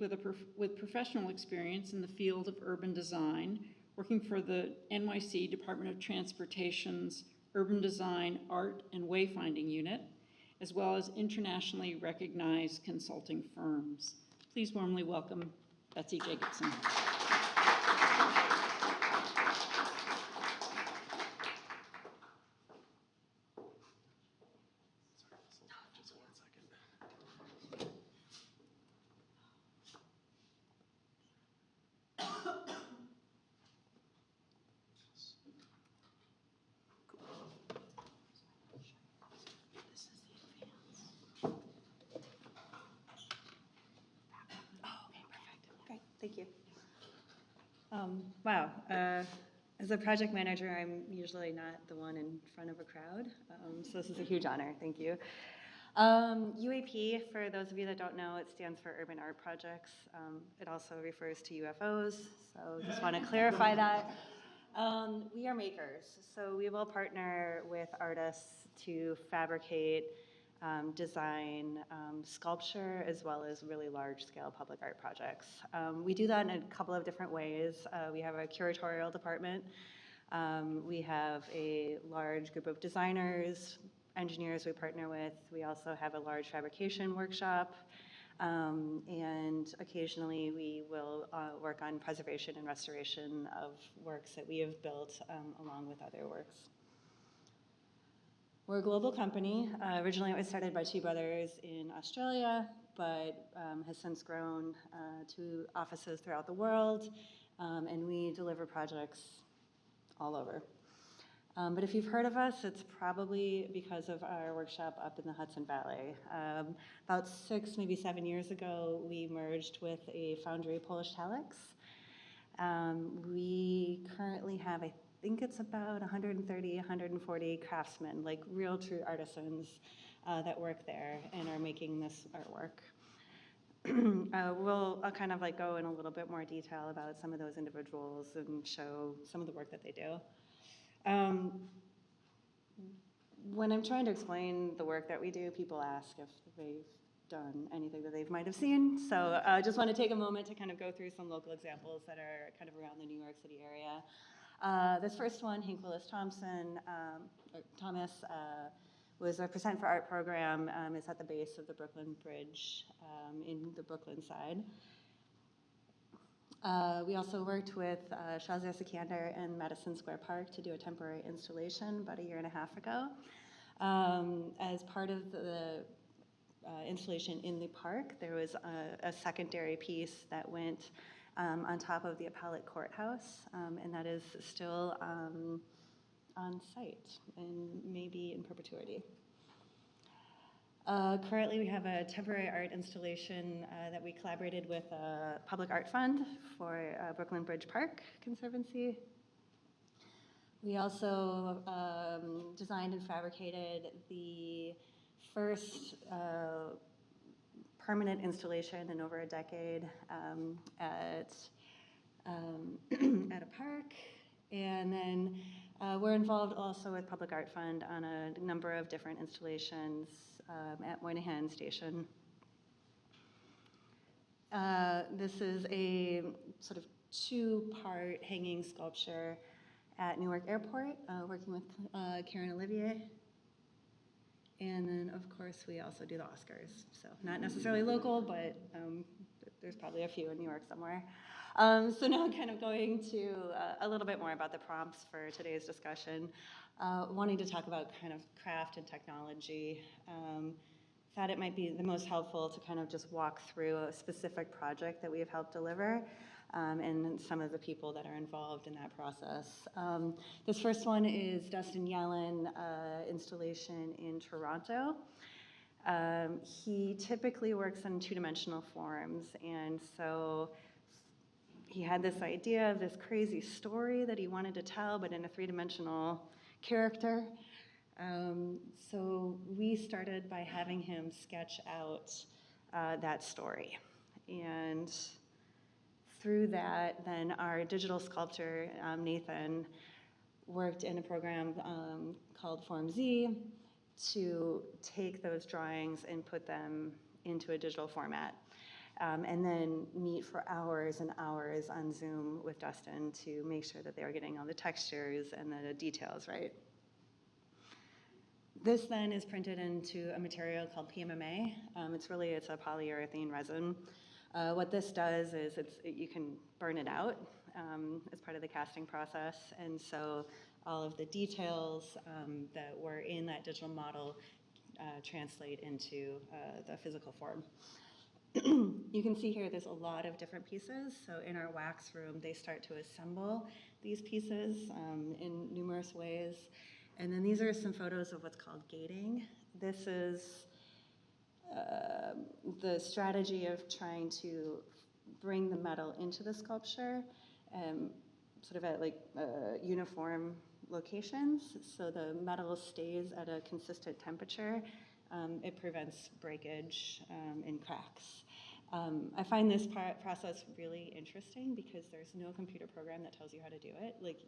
with professional experience in the field of urban design, working for the NYC Department of Transportation's Urban Design Art and Wayfinding Unit, as well as internationally recognized consulting firms. Please warmly welcome Betsy Jacobson. Thank you. Wow. As a project manager, I'm usually not the one in front of a crowd, so this is a huge honor. Thank you. UAP, for those of you that don't know, it stands for Urban Art Projects. It also refers to UFOs, so just want to clarify that. We are makers, so we will partner with artists to fabricate, design, sculpture, as well as really large-scale public art projects. We do that in a couple of different ways. We have a curatorial department. We have a large group of designers, engineers we partner with. We also have a large fabrication workshop. And occasionally we will work on preservation and restoration of works that we have built along with other works. We're a global company. Originally it was started by two brothers in Australia, but has since grown to offices throughout the world, and we deliver projects all over. But if you've heard of us, it's probably because of our workshop up in the Hudson Valley. About 6, maybe 7 years ago, we merged with a foundry, Polish Talix. We currently have, I think it's about 130, 140 craftsmen, like real true artisans that work there and are making this artwork. I'll kind of like go in a little bit more detail about some of those individuals and show some of the work that they do. When I'm trying to explain the work that we do, people ask if they've done anything that they might have seen. So I just want to take a moment to kind of go through some local examples that are kind of around the New York City area. This first one, Hank Willis Thomas, was a Percent for Art program. It's at the base of the Brooklyn Bridge in the Brooklyn side. We also worked with Shazia Sikander and Madison Square Park to do a temporary installation about 1.5 years ago. As part of the installation in the park, there was a secondary piece that went on top of the appellate courthouse, and that is still on site and maybe in perpetuity. Currently, we have a temporary art installation that we collaborated with a public art fund for Brooklyn Bridge Park Conservancy. We also designed and fabricated the first permanent installation in over a decade at a park. And then we're involved also with Public Art Fund on a number of different installations at Moynihan Station. This is a sort of 2-part hanging sculpture at Newark Airport, working with Karen Olivier. And then, of course, we also do the Oscars. So not necessarily local, but there's probably a few in New York somewhere. So now kind of going to a little bit more about the prompts for today's discussion, wanting to talk about kind of craft and technology. Thought it might be the most helpful to kind of just walk through a specific project that we have helped deliver and some of the people that are involved in that process. This first one is Dustin Yellen installation in Toronto. He typically works in 2-dimensional forms, and so he had this idea of this crazy story that he wanted to tell, but in a 3-dimensional character. So we started by having him sketch out that story. And through that, then our digital sculptor, Nathan, worked in a program called Form Z to take those drawings and put them into a digital format. And then meet for hours and hours on Zoom with Dustin to make sure that they were getting all the textures and the details right. This then is printed into a material called PMMA. It's a polyurethane resin. What this does is you can burn it out as part of the casting process, and so all of the details that were in that digital model translate into the physical form. You can see here there's a lot of different pieces. So in our wax room, they start to assemble these pieces in numerous ways. And then these are some photos of what's called gating. This is the strategy of trying to bring the metal into the sculpture, sort of at like uniform locations. So the metal stays at a consistent temperature. It prevents breakage and cracks. I find this process really interesting because there's no computer program that tells you how to do it. Like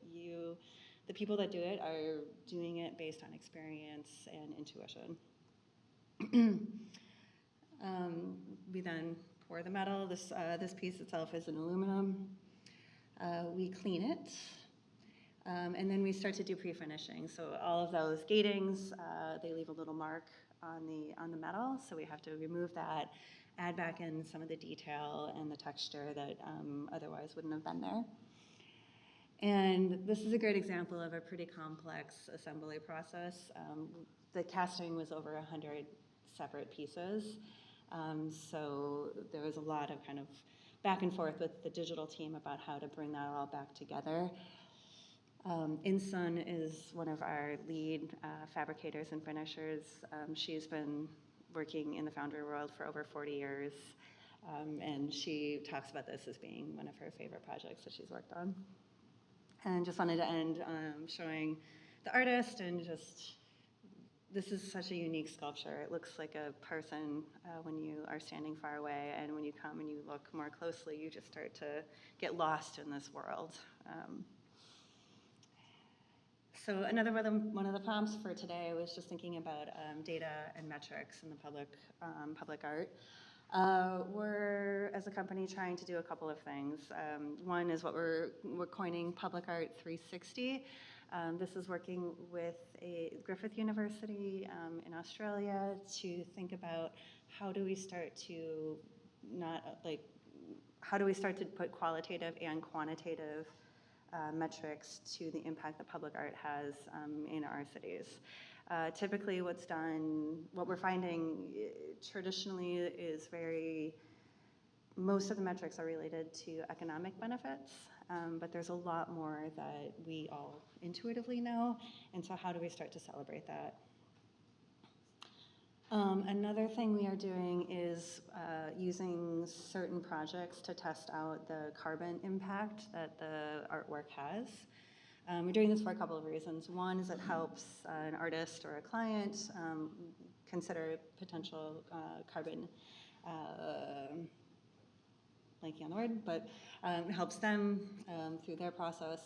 the people that do it are doing it based on experience and intuition. We then pour the metal. This piece itself is an aluminum. We clean it. And then we start to do pre-finishing. So all of those gatings, they leave a little mark on the metal, so we have to remove that add back in some of the detail and the texture that otherwise wouldn't have been there. And this is a great example of a pretty complex assembly process. The casting was over 100 separate pieces. So there was a lot of kind of back and forth with the digital team about how to bring that all back together. Insun is one of our lead fabricators and finishers. She's been working in the foundry world for over 40 years, and she talks about this as being one of her favorite projects that she's worked on. And just wanted to end showing the artist, and just, this is such a unique sculpture. It looks like a person when you are standing far away, and when you come and you look more closely, you just start to get lost in this world. So another one of the prompts for today was just thinking about data and metrics in the public art. We're, as a company, trying to do a couple of things. One is what we're coining Public Art 360. This is working with Griffith University in Australia to think about how do we start to put qualitative and quantitative metrics to the impact that public art has in our cities. Typically what we're finding traditionally is most of the metrics are related to economic benefits, but there's a lot more that we all intuitively know, and so how do we start to celebrate that? Another thing we are doing is using certain projects to test out the carbon impact that the artwork has. We're doing this for a couple of reasons. One is it helps an artist or a client consider potential carbon, blanking on the word, but it helps them through their process.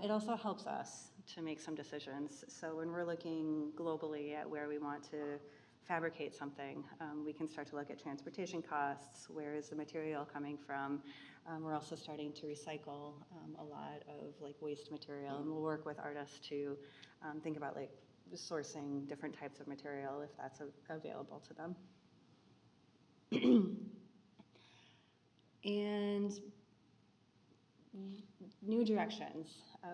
It also helps us to make some decisions. So when we're looking globally at where we want to fabricate something, we can start to look at transportation costs, where is the material coming from. We're also starting to recycle a lot of waste material, and we'll work with artists to think about sourcing different types of material if that's available to them. And new directions.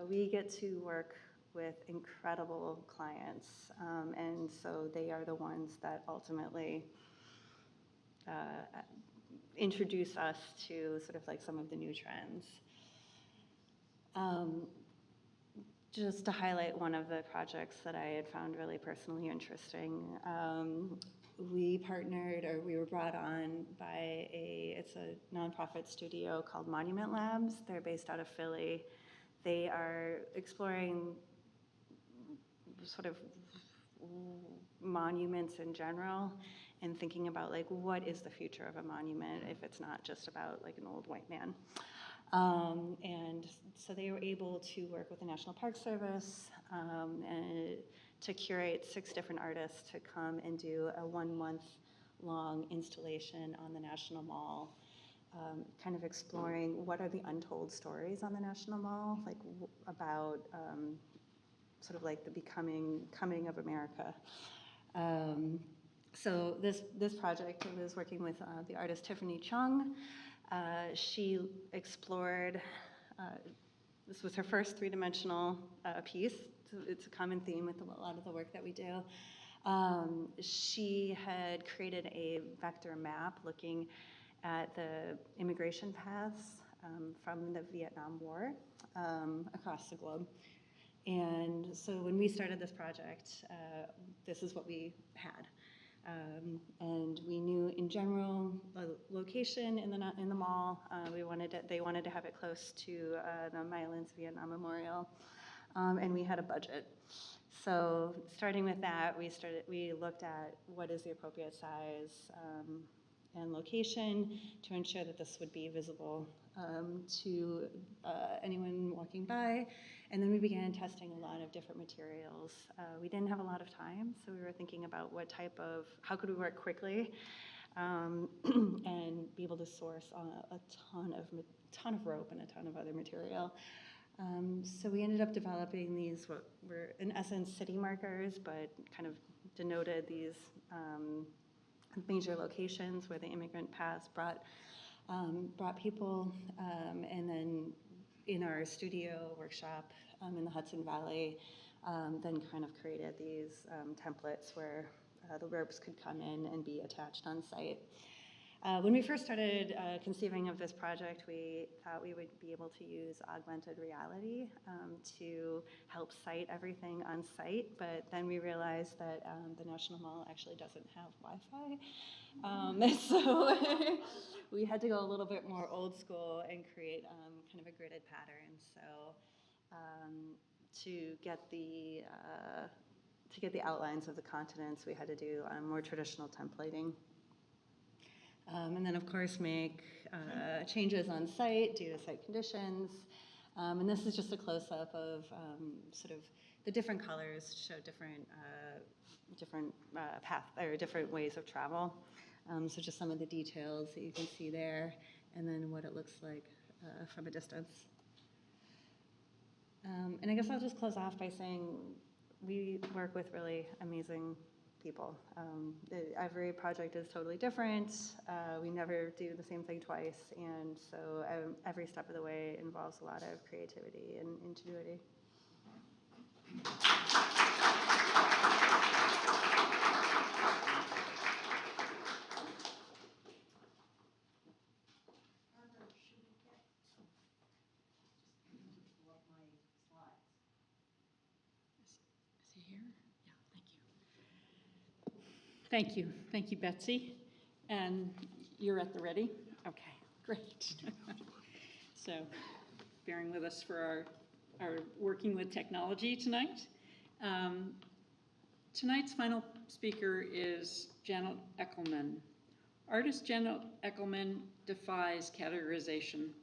We get to work with incredible clients, and so they are the ones that ultimately introduce us to sort of some of the new trends. Just to highlight one of the projects that I had found really personally interesting, we were brought on by it's a nonprofit studio called Monument Labs. They're based out of Philly. They are exploring sort of monuments in general and thinking about what is the future of a monument if it's not just about an old white man. And so they were able to work with the National Park Service and to curate 6 different artists to come and do a 1-month-long installation on the National Mall, kind of exploring what are the untold stories on the National Mall, about sort of the coming of America. So this project was working with the artist Tiffany Chung. She explored, this was her first 3-dimensional piece. So it's a common theme with a lot of the work that we do. She had created a vector map looking at the immigration paths from the Vietnam War across the globe. And so when we started this project, this is what we had. And we knew in general a location in the mall. They wanted to have it close to the My Lin's Vietnam Memorial, and we had a budget. So starting with that, we looked at what is the appropriate size and location to ensure that this would be visible to anyone walking by. And then we began testing a lot of different materials. We didn't have a lot of time, so we were thinking about how could we work quickly and be able to source a ton of rope and a ton of other material. So we ended up developing these, what were in essence city markers, but kind of denoted these major locations where the immigrant paths brought people, and then in our studio workshop in the Hudson Valley, then kind of created these templates where the ropes could come in and be attached on site. When we first started conceiving of this project, we thought we would be able to use augmented reality to help site everything on site, but then we realized that the National Mall actually doesn't have Wi-Fi. So we had to go a little bit more old school and create kind of a gridded pattern. So to get the outlines of the continents, we had to do more traditional templating. And then, of course, make changes on site due to site conditions. And this is just a close-up of sort of the different colors show different path or different ways of travel. So just some of the details that you can see there, and then what it looks like from a distance. And I guess I'll just close off by saying we work with really amazing people. Every project is totally different. We never do the same thing twice, and so every step of the way involves a lot of creativity and ingenuity. Thank you. Thank you, Betsy. And you're at the ready? Okay, great. So bearing with us for our working with technology tonight. Tonight's final speaker is Janet Eckelman. Artist Janet Eckelman defies categorization.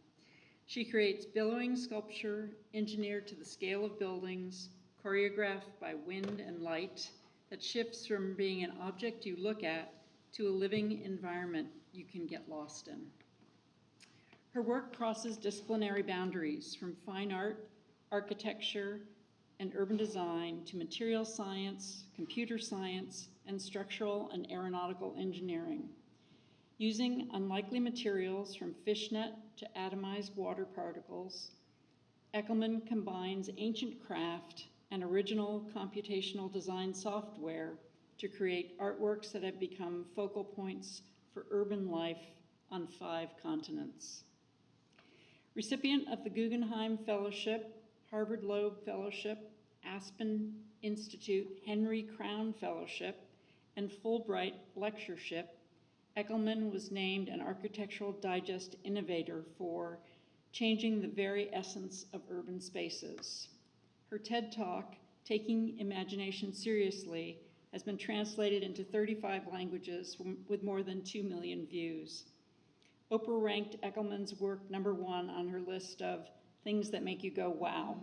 She creates billowing sculpture engineered to the scale of buildings, choreographed by wind and light, that shifts from being an object you look at to a living environment you can get lost in. Her work crosses disciplinary boundaries from fine art, architecture, and urban design to material science, computer science, and structural and aeronautical engineering. Using unlikely materials from fishnet to atomized water particles, Eckelman combines ancient craft and original computational design software to create artworks that have become focal points for urban life on 5 continents. Recipient of the Guggenheim Fellowship, Harvard Loeb Fellowship, Aspen Institute Henry Crown Fellowship, and Fulbright Lectureship, Eckelman was named an Architectural Digest Innovator for changing the very essence of urban spaces. Her TED Talk, Taking Imagination Seriously, has been translated into 35 languages with more than 2 million views. Oprah ranked Eckelman's work #1 on her list of things that make you go wow,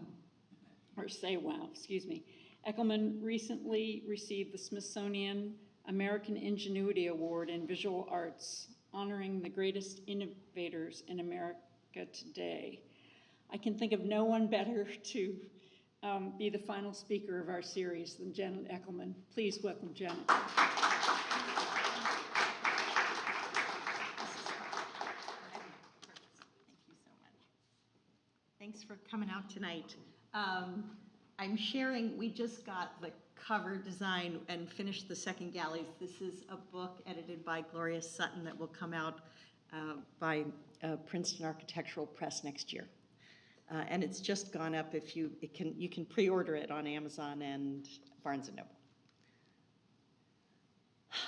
or say wow, excuse me. Eckelman recently received the Smithsonian American Ingenuity Award in Visual Arts, honoring the greatest innovators in America today. I can think of no one better to be the final speaker of our series than Janet Eckelman. Please welcome Janet. Thank you so much. Thanks for coming out tonight. I'm sharing, we just got the cover design and finished the second galleys. This is a book edited by Gloria Sutton that will come out by Princeton Architectural Press next year. And it's just gone up. If you can pre-order it on Amazon and Barnes & Noble.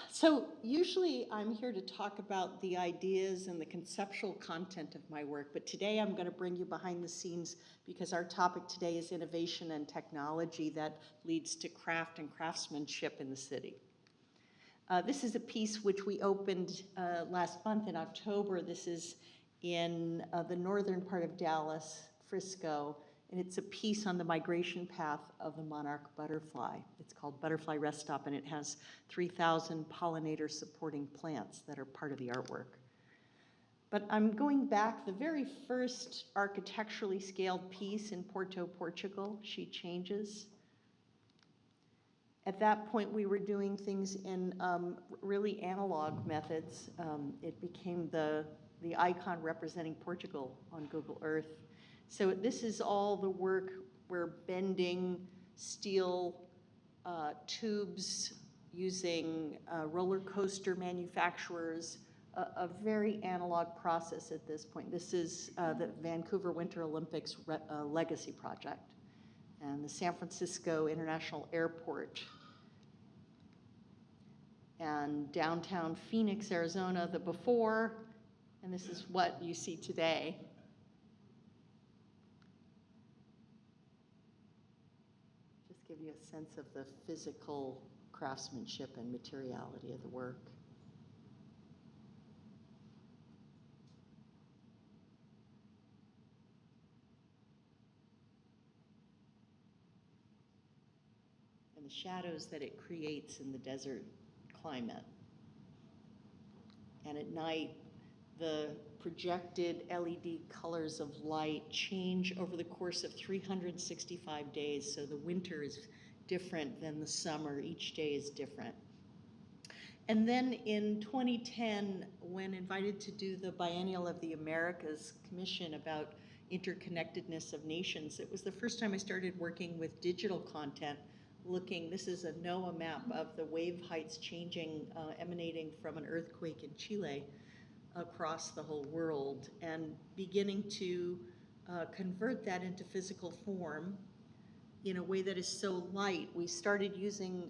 So usually I'm here to talk about the ideas and the conceptual content of my work, but today I'm going to bring you behind the scenes because our topic today is innovation and technology that leads to craft and craftsmanship in the city. This is a piece which we opened last month in October. This is in the northern part of Dallas, Frisco, and it's a piece on the migration path of the monarch butterfly. It's called Butterfly Rest Stop, and it has 3,000 pollinator supporting plants that are part of the artwork. But I'm going back, the very first architecturally scaled piece in Porto, Portugal, She Changes. At that point, we were doing things in really analog methods. It became the icon representing Portugal on Google Earth. So this is all the work we're bending steel tubes using roller coaster manufacturers, a very analog process at this point. This is the Vancouver Winter Olympics legacy project and the San Francisco International Airport and downtown Phoenix, Arizona, the before, and this is what you see today. Just give you a sense of the physical craftsmanship and materiality of the work. And the shadows that it creates in the desert climate. And at night, the projected LED colors of light change over the course of 365 days. So the winter is different than the summer. Each day is different. And then in 2010, when invited to do the Biennial of the Americas Commission about interconnectedness of nations, it was the first time I started working with digital content. This is a NOAA map of the wave heights changing, emanating from an earthquake in Chile across the whole world, and beginning to convert that into physical form in a way that is so light. We started using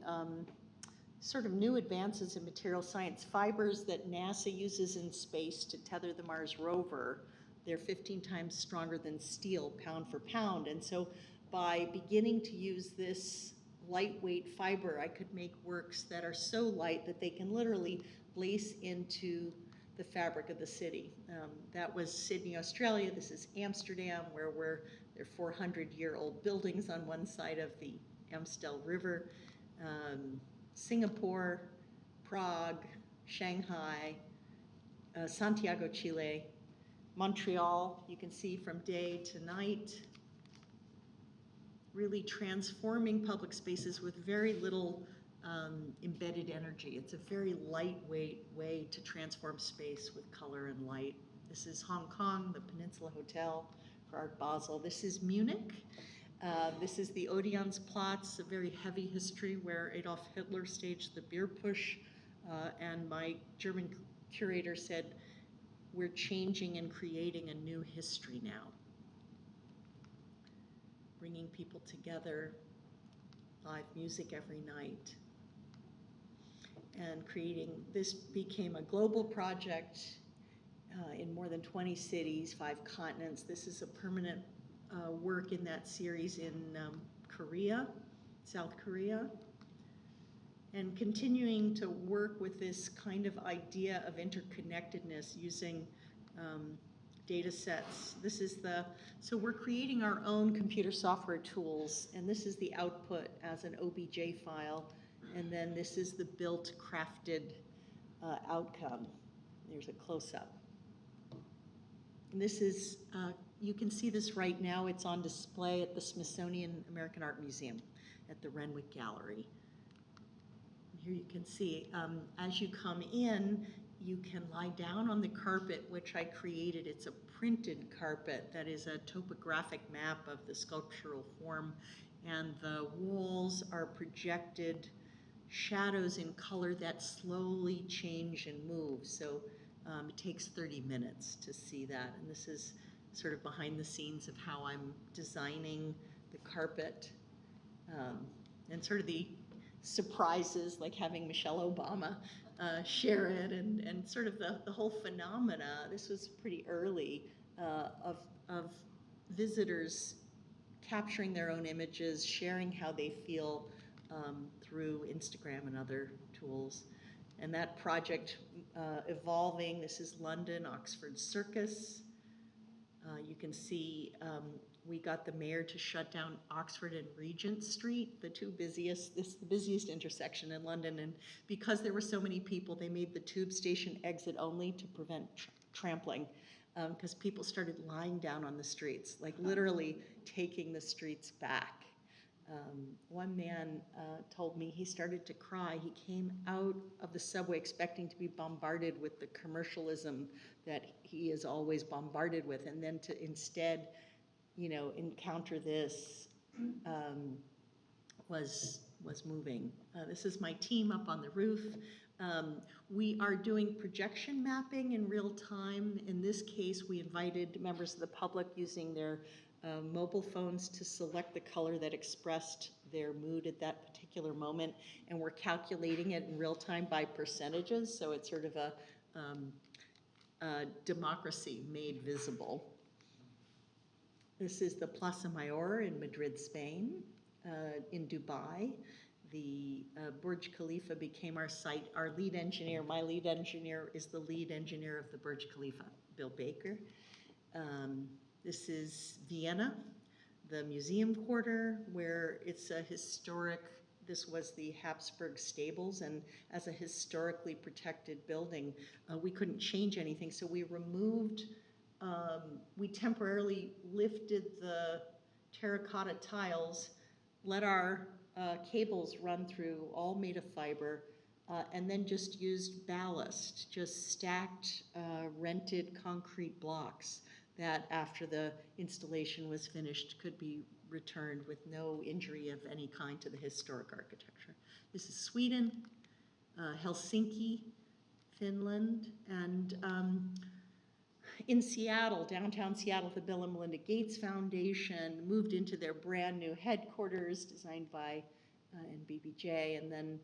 sort of new advances in material science, fibers that NASA uses in space to tether the Mars rover. They're 15 times stronger than steel, pound for pound, and so by beginning to use this lightweight fiber, I could make works that are so light that they can literally lace into the fabric of the city. That was Sydney, Australia. This is Amsterdam, where there are 400-year-old buildings on one side of the Amstel River. Singapore, Prague, Shanghai, Santiago, Chile, Montreal, you can see from day to night, really transforming public spaces with very little embedded energy. It's a very lightweight way to transform space with color and light. This is Hong Kong, the Peninsula Hotel for Art Basel. This is Munich. This is the Odeonsplatz, a very heavy history where Adolf Hitler staged the beer push, and my German curator said, we're changing and creating a new history now. Bringing people together, live music every night, and this became a global project in more than 20 cities, 5 continents. This is a permanent work in that series in Korea, South Korea, and continuing to work with this kind of idea of interconnectedness using data sets. So we're creating our own computer software tools, and this is the output as an OBJ file, and then this is the built, crafted outcome. There's a close-up. And this is, you can see this right now. It's on display at the Smithsonian American Art Museum at the Renwick Gallery. And here you can see, as you come in, you can lie down on the carpet, which I created. It's a printed carpet that is a topographic map of the sculptural form, and the walls are projected shadows in color that slowly change and move. So it takes 30 minutes to see that, and this is sort of behind the scenes of how I'm designing the carpet, and sort of the surprises, like having Michelle Obama share it, and sort of the whole phenomena. This was pretty early of visitors capturing their own images, sharing how they feel through Instagram and other tools. And that project evolving. This is London, Oxford Circus. You can see we got the mayor to shut down Oxford and Regent Street, the busiest intersection in London. And because there were so many people, they made the tube station exit only to prevent trampling, because people started lying down on the streets, like literally taking the streets back. One man told me he started to cry. He came out of the subway expecting to be bombarded with the commercialism that he is always bombarded with, and then to instead, you know, encounter this was moving. This is my team up on the roof. We are doing projection mapping in real time. In this case, we invited members of the public using their mobile phones to select the color that expressed their mood at that particular moment, and we're calculating it in real time by percentages, so it's sort of a democracy made visible. This is the Plaza Mayor in Madrid, Spain. In Dubai, the Burj Khalifa became our site. Our lead engineer, my lead engineer, is the lead engineer of the Burj Khalifa, Bill Baker. This is Vienna, the museum quarter, where it's a historic, this was the Habsburg stables, and as a historically protected building, we couldn't change anything, so we removed, we temporarily lifted the terracotta tiles, let our cables run through, all made of fiber, and then just used ballast, just stacked rented concrete blocks that after the installation was finished could be returned with no injury of any kind to the historic architecture. This is Sweden, Helsinki, Finland, and in Seattle, downtown Seattle, the Bill and Melinda Gates Foundation moved into their brand new headquarters designed by NBBJ, and then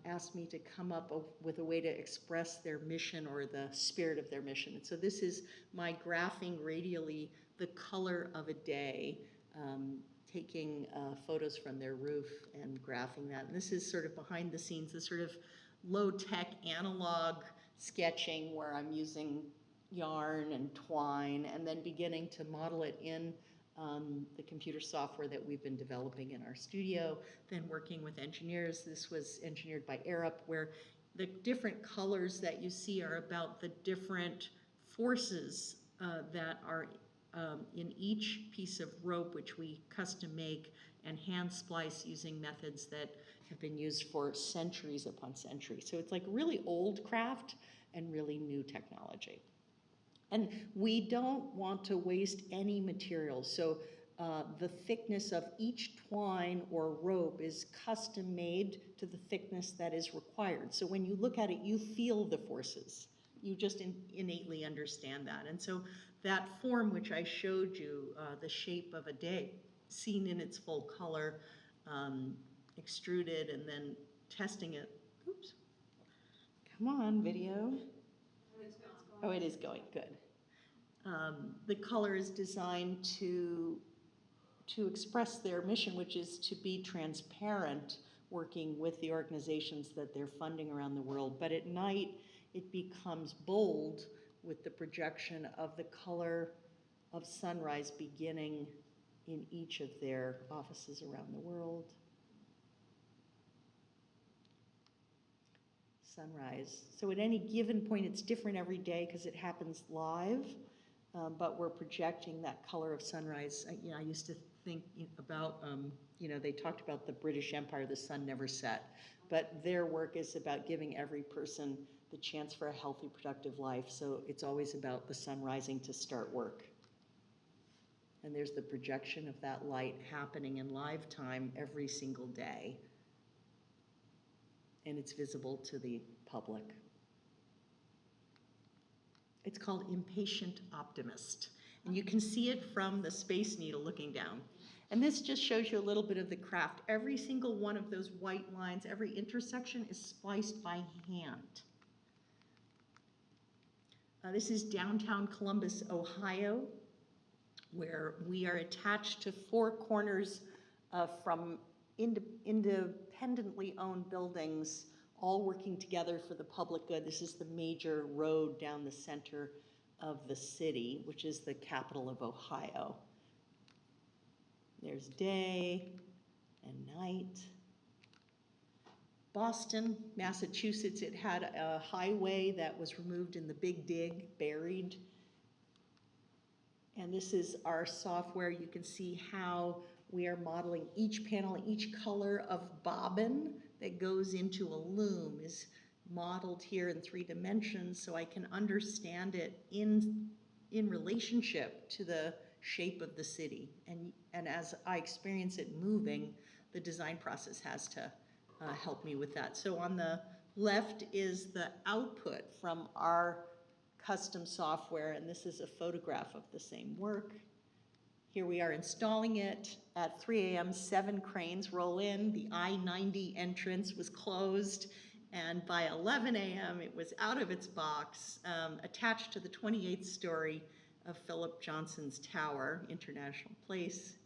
asked me to come up with a way to express their mission or the spirit of their mission. And so this is my graphing radially the color of a day, taking photos from their roof and graphing that. And this is sort of behind the scenes, the sort of low-tech analog sketching where I'm using yarn and twine and then beginning to model it in the computer software that we've been developing in our studio, then working with engineers. This was engineered by Arup, where the different colors that you see are about the different forces that are in each piece of rope, which we custom make and hand splice using methods that have been used for centuries upon centuries. So it's like really old craft and really new technology. And we don't want to waste any material. So the thickness of each twine or rope is custom made to the thickness that is required. So when you look at it, you feel the forces. You just innately understand that. And so that form which I showed you, the shape of a day, seen in its full color, extruded and then testing it. Oops. Come on, video. Oh, it is going, good. The color is designed to express their mission, which is to be transparent, working with the organizations that they're funding around the world. But at night, it becomes bold with the projection of the color of sunrise beginning in each of their offices around the world. Sunrise. So at any given point, it's different every day because it happens live, but we're projecting that color of sunrise. I used to think about, they talked about the British Empire, the sun never set, but their work is about giving every person the chance for a healthy, productive life. So it's always about the sun rising to start work. And there's the projection of that light happening in live time every single day. And it's visible to the public. It's called Impatient Optimist. And you can see it from the Space Needle looking down. And this just shows you a little bit of the craft. Every single one of those white lines, every intersection is spliced by hand. This is downtown Columbus, Ohio, where we are attached to 4 corners from independently owned buildings, all working together for the public good. This is the major road down the center of the city, which is the capital of Ohio. There's day and night. Boston, Massachusetts, it had a highway that was removed in the Big Dig, buried. And this is our software. You can see how We are modeling each panel, each color of bobbin that goes into a loom is modeled here in 3 dimensions so I can understand it in relationship to the shape of the city. And as I experience it moving, the design process has to help me with that. So on the left is the output from our custom software, and this is a photograph of the same work. Here we are installing it. At 3 a.m., 7 cranes roll in. The I-90 entrance was closed, and by 11 a.m., it was out of its box, attached to the 28th story of Philip Johnson's tower, International Place.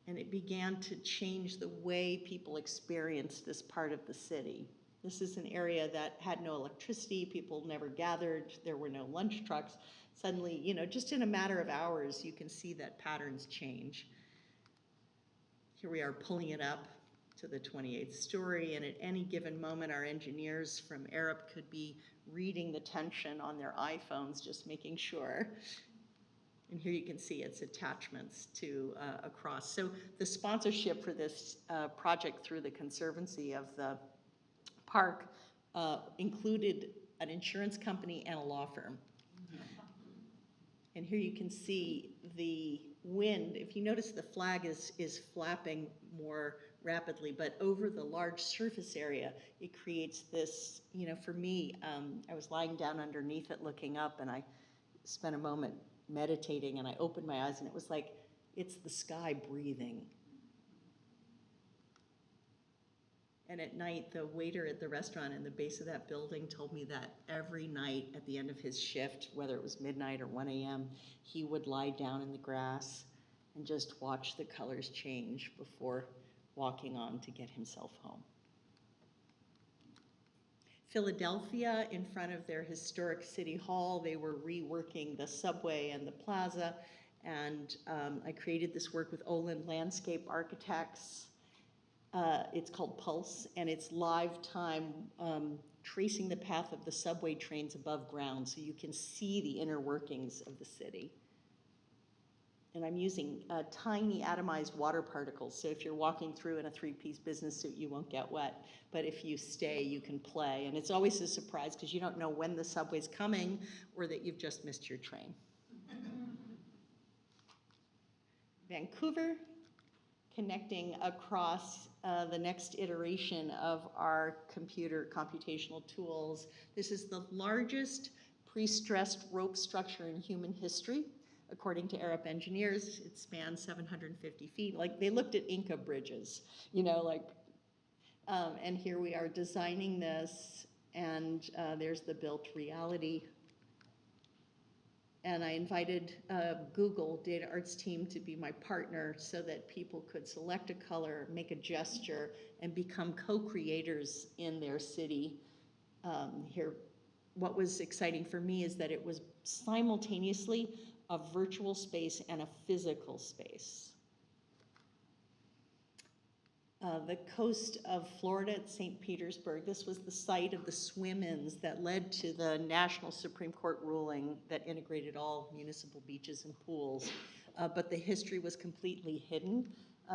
And it began to change the way people experienced this part of the city. This is an area that had no electricity, people never gathered, there were no lunch trucks. Suddenly, you know, just in a matter of hours, you can see that patterns change. Here we are pulling it up to the 28th story, and at any given moment, our engineers from Arup could be reading the tension on their iPhones, just making sure. And here you can see its attachments to across. So the sponsorship for this project through the Conservancy of the park included an insurance company and a law firm. And here you can see the wind. If you notice, the flag is flapping more rapidly, but over the large surface area, it creates this, you know, for me, I was lying down underneath it looking up, and I spent a moment meditating, and I opened my eyes, and it was like, it's the sky breathing. And at night, the waiter at the restaurant in the base of that building told me that every night at the end of his shift, whether it was midnight or 1 a.m., he would lie down in the grass and just watch the colors change before walking on to get himself home. Philadelphia, in front of their historic city hall, they were reworking the subway and the plaza, and I created this work with Olin Landscape Architects. It's called Pulse, and it's live time tracing the path of the subway trains above ground so you can see the inner workings of the city. And I'm using tiny atomized water particles, so if you're walking through in a 3-piece business suit, you won't get wet. But if you stay, you can play. And it's always a surprise because you don't know when the subway's coming or that you've just missed your train. Vancouver, connecting across the next iteration of our computer computational tools. This is the largest pre-stressed rope structure in human history. According to Arup engineers, it spans 750 feet. Like, they looked at Inca bridges, you know, like, and here we are designing this, and there's the built reality. And I invited Google Data Arts team to be my partner so that people could select a color, make a gesture, and become co-creators in their city. Here, what was exciting for me is that it was simultaneously a virtual space and a physical space. The coast of Florida at St. Petersburg, this was the site of the swim-ins that led to the National Supreme Court ruling that integrated all municipal beaches and pools, but the history was completely hidden.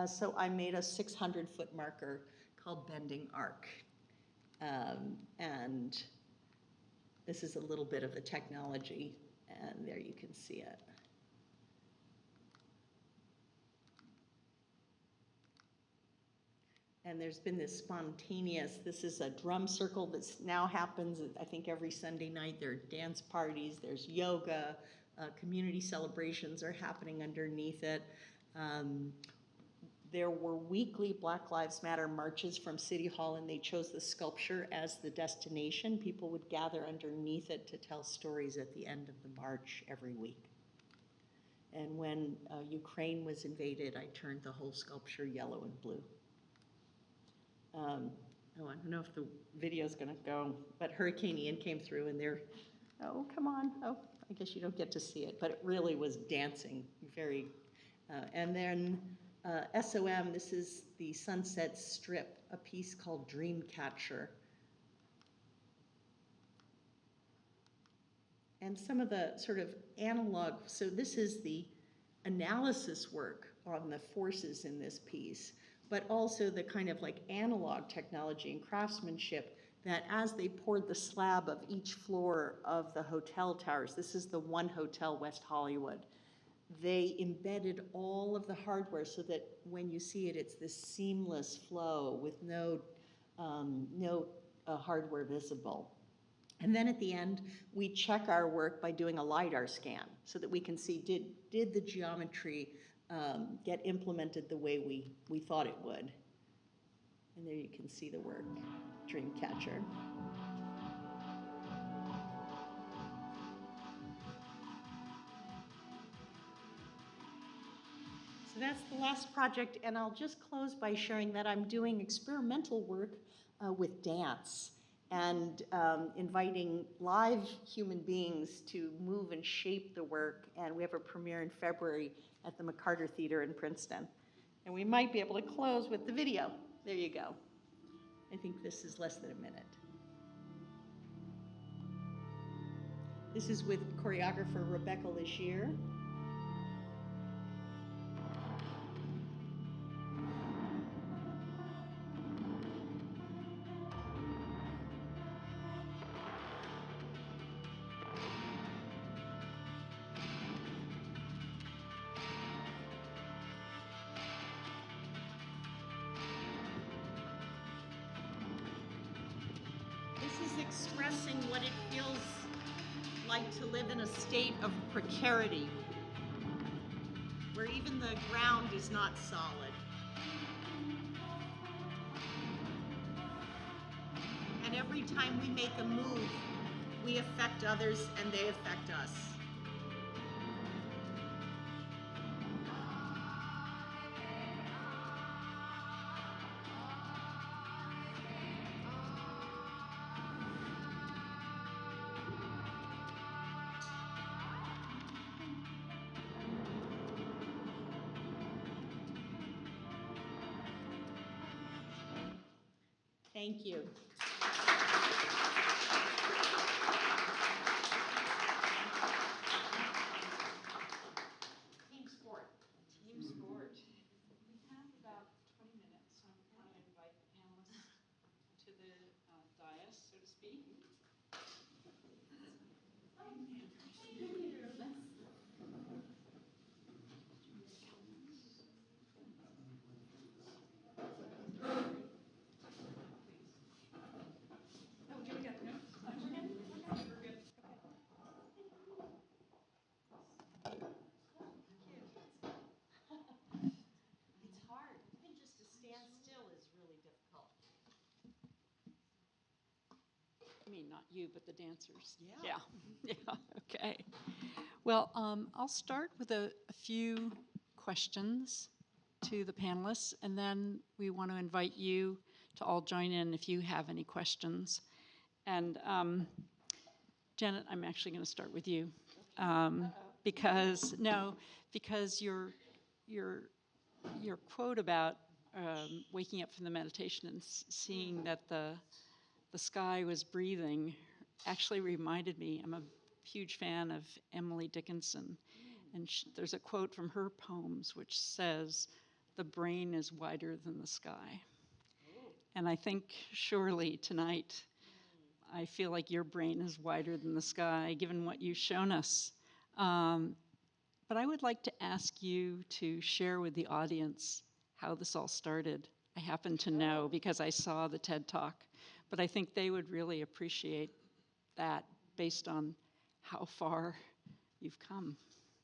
So I made a 600-foot marker called Bending Arc. And this is a little bit of the technology, and there you can see it. And there's been this spontaneous, this is a drum circle that now happens, I think, every Sunday night. There are dance parties, there's yoga, community celebrations are happening underneath it. There were weekly Black Lives Matter marches from City Hall, and they chose the sculpture as the destination. People would gather underneath it to tell stories at the end of the march every week. And when Ukraine was invaded, I turned the whole sculpture yellow and blue. I don't know if the video's gonna go, but Hurricane Ian came through, and they're, oh, come on. Oh, I guess you don't get to see it, but it really was dancing very, and then SOM, this is the Sunset Strip, a piece called Dreamcatcher. And some of the sort of analog, so this is the analysis work on the forces in this piece, but also the kind of like analog technology and craftsmanship that as they poured the slab of each floor of the hotel towers, this is the one hotel, West Hollywood, they embedded all of the hardware so that when you see it, it's this seamless flow with no hardware visible. And then at the end, we check our work by doing a LiDAR scan so that we can see, did the geometry get implemented the way we thought it would. And there you can see the work, Dreamcatcher. So that's the last project, and I'll just close by sharing that I'm doing experimental work with dance and inviting live human beings to move and shape the work, and we have a premiere in February at the McCarter Theater in Princeton. And we might be able to close with the video. There you go. I think this is less than a minute. This is with choreographer Rebecca Leshier. Expressing what it feels like to live in a state of precarity, where even the ground is not solid. And every time we make a move, we affect others and they affect us. Thank you. Team sport. Team sport. We have about 20 minutes, so I'm going to invite the panelists to the dais, so to speak. I mean, not you, but the dancers. Yeah. Yeah. Okay. Well, I'll start with a few questions to the panelists, and then we want to invite you to all join in if you have any questions. And Janet, I'm actually going to start with you because your quote about waking up from the meditation and seeing that the sky was breathing actually reminded me, I'm a huge fan of Emily Dickinson, and there's a quote from her poems which says, "The brain is wider than the sky." And I think surely tonight, I feel like your brain is wider than the sky, given what you've shown us. But I would like to ask you to share with the audience how this all started. I happen to know because I saw the TED Talk, but I think they would really appreciate that based on how far you've come.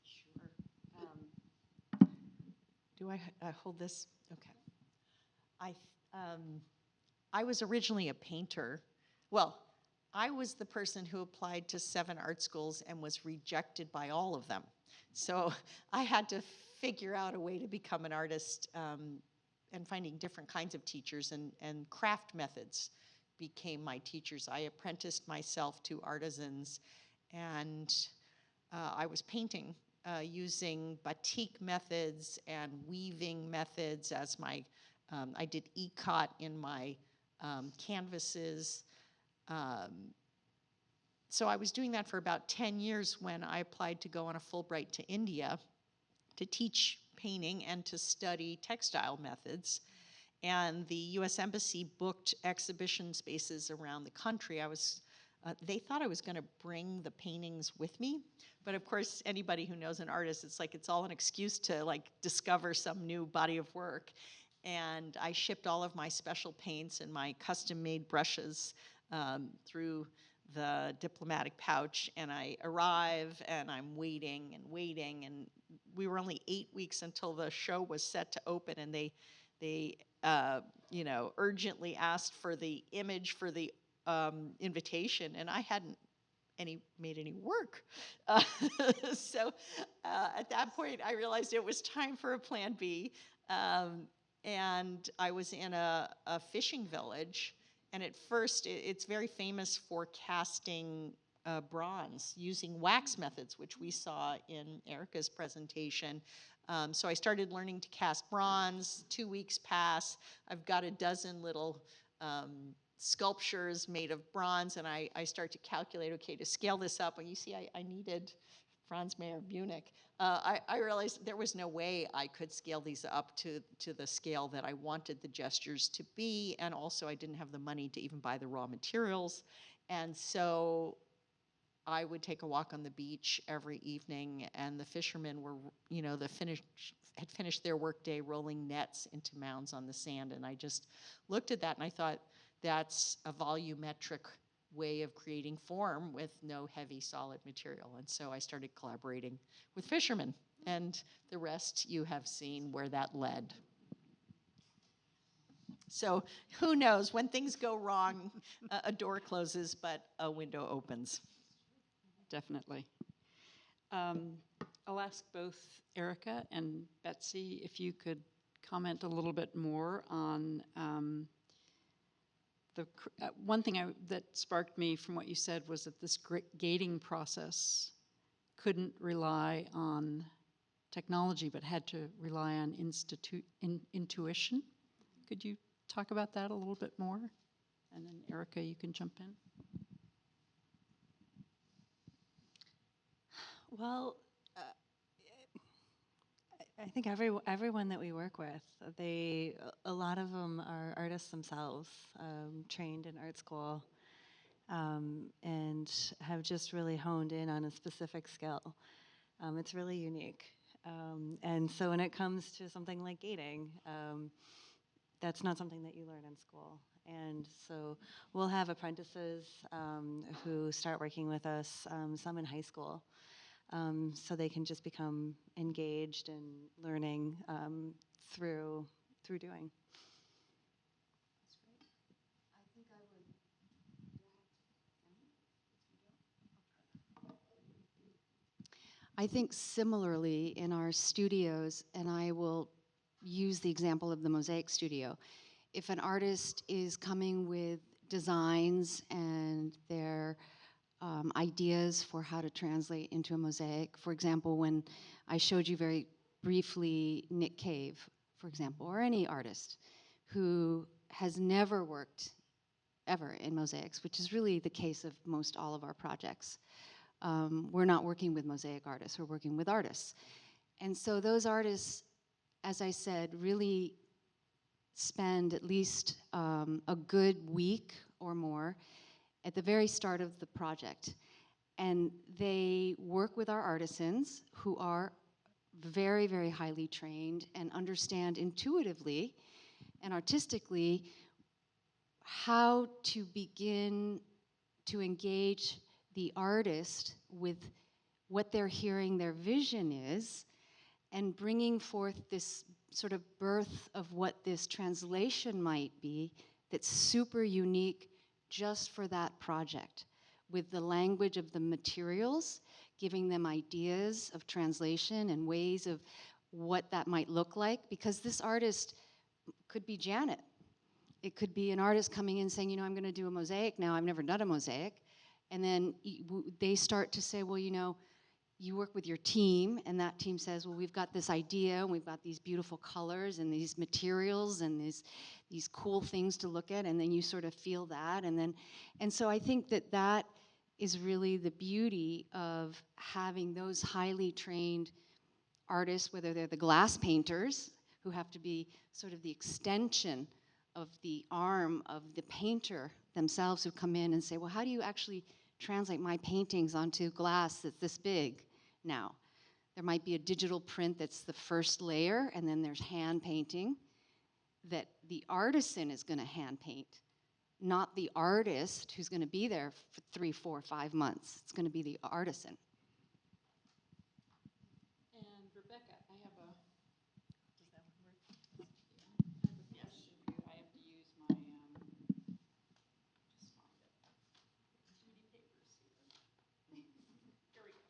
Sure. Do I hold this? Okay. I was originally a painter. Well, I was the person who applied to 7 art schools and was rejected by all of them. So I had to figure out a way to become an artist, and finding different kinds of teachers, and craft methods became my teachers. I apprenticed myself to artisans, and I was painting using batik methods and weaving methods as my, I did ikat in my canvases. So I was doing that for about 10 years when I applied to go on a Fulbright to India to teach painting and to study textile methods. And the U.S. Embassy booked exhibition spaces around the country. They thought I was going to bring the paintings with me, but of course, anybody who knows an artist, it's all an excuse to discover some new body of work. And I shipped all of my special paints and my custom-made brushes through the diplomatic pouch, and I arrive and I'm waiting, and we were only 8 weeks until the show was set to open, and they urgently asked for the image for the invitation, and I hadn't made any work. So at that point, I realized it was time for a plan B, and I was in a fishing village, and at first, it's very famous for casting bronze using wax methods, which we saw in Erica's presentation. So I started learning to cast bronze. 2 weeks pass. I've got a dozen little sculptures made of bronze, and I start to calculate, okay, to scale this up, and you see I needed Franz Mayer Munich. I realized there was no way I could scale these up to the scale that I wanted the gestures to be, and also I didn't have the money to even buy the raw materials. And so I would take a walk on the beach every evening, and the fishermen were, had finished their workday rolling nets into mounds on the sand, and I just looked at that and I thought, that's a volumetric way of creating form with no heavy solid material. And so I started collaborating with fishermen, and the rest you have seen where that led. So who knows, when things go wrong, a door closes, but a window opens. Definitely. I'll ask both Erica and Betsy if you could comment a little bit more on one thing that sparked me from what you said was that this gating process couldn't rely on technology, but had to rely on intuition. Could you talk about that a little bit more? And then Erica, you can jump in. Well, I think everyone that we work with, a lot of them are artists themselves, trained in art school, and have just really honed in on a specific skill. It's really unique. And so when it comes to something like gating, that's not something that you learn in school. And so we'll have apprentices who start working with us, some in high school, so they can just become engaged in learning through doing. I think similarly in our studios, and I will use the example of the Mosaic Studio, if an artist is coming with designs and their ideas for how to translate into a mosaic. For example, when I showed you very briefly Nick Cave, for example, or any artist who has never worked ever in mosaics, which is really the case of most all of our projects. We're not working with mosaic artists, we're working with artists. And so those artists, as I said, really spend at least a good week or more at the very start of the project. And they work with our artisans who are very, very highly trained and understand intuitively and artistically how to begin to engage the artist with what they're hearing their vision is, and bringing forth this sort of birth of what this translation might be that's super unique just for that project, with the language of the materials, giving them ideas of translation and ways of what that might look like, because this artist could be Janet. It could be an artist coming in saying, I'm going to do a mosaic now, I've never done a mosaic. And then they start to say, well, you work with your team, and that team says, well, we've got this idea, and we've got these beautiful colors and these materials and these cool things to look at, and then you sort of feel that. And so I think that is really the beauty of having those highly trained artists, whether they're the glass painters, who have to be sort of the extension of the arm of the painter themselves, who come in and say, well, how do you actually translate my paintings onto glass that's this big now? There might be a digital print that's the first layer, and then there's hand painting that the artisan is going to hand paint, not the artist who's going to be there for 3, 4, 5 months. It's going to be the artisan. And Rebecca, I have a, does that work? Yeah. I have a question for you. I have to use my, just find it. Too many papers here. Here we go.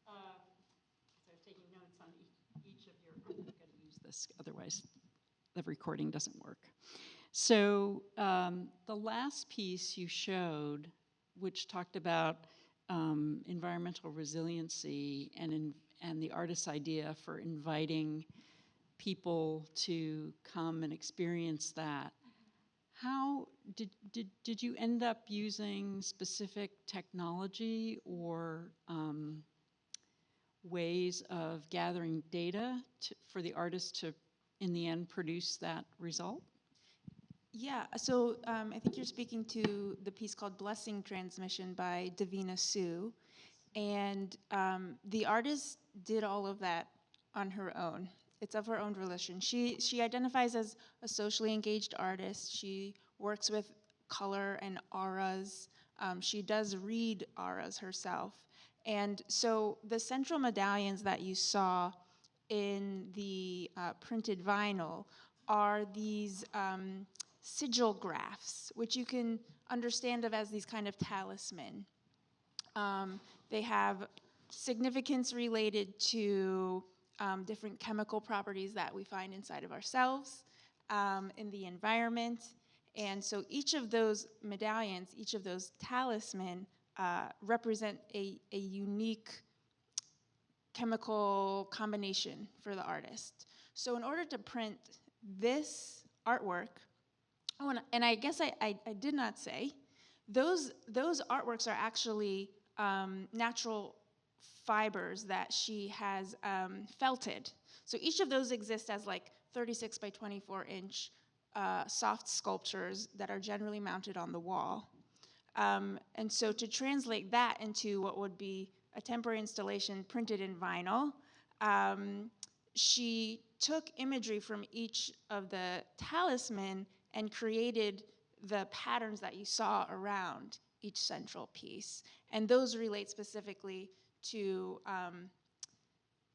So I was taking notes on each of your, I'm going to use this, otherwise the recording doesn't work. So the last piece you showed, which talked about environmental resiliency and the artist's idea for inviting people to come and experience that, how did you end up using specific technology or ways of gathering data for the artist to, in the end, produce that result? Yeah, so I think you're speaking to the piece called Blessing Transmission by Davina Sue. And the artist did all of that on her own. It's of her own volition. She identifies as a socially engaged artist. She works with color and auras. She does read auras herself. And so the central medallions that you saw in the printed vinyl are these sigil graphs, which you can understand of as these kind of talisman. They have significance related to different chemical properties that we find inside of ourselves, in the environment. And so each of those medallions, each of those talisman represent a unique chemical combination for the artist. So in order to print this artwork, oh, and I guess I did not say, those artworks are actually natural fibers that she has felted. So each of those exist as like 36 by 24 inch soft sculptures that are generally mounted on the wall. And so to translate that into what would be a temporary installation printed in vinyl, she took imagery from each of the talisman and created the patterns that you saw around each central piece. And those relate specifically to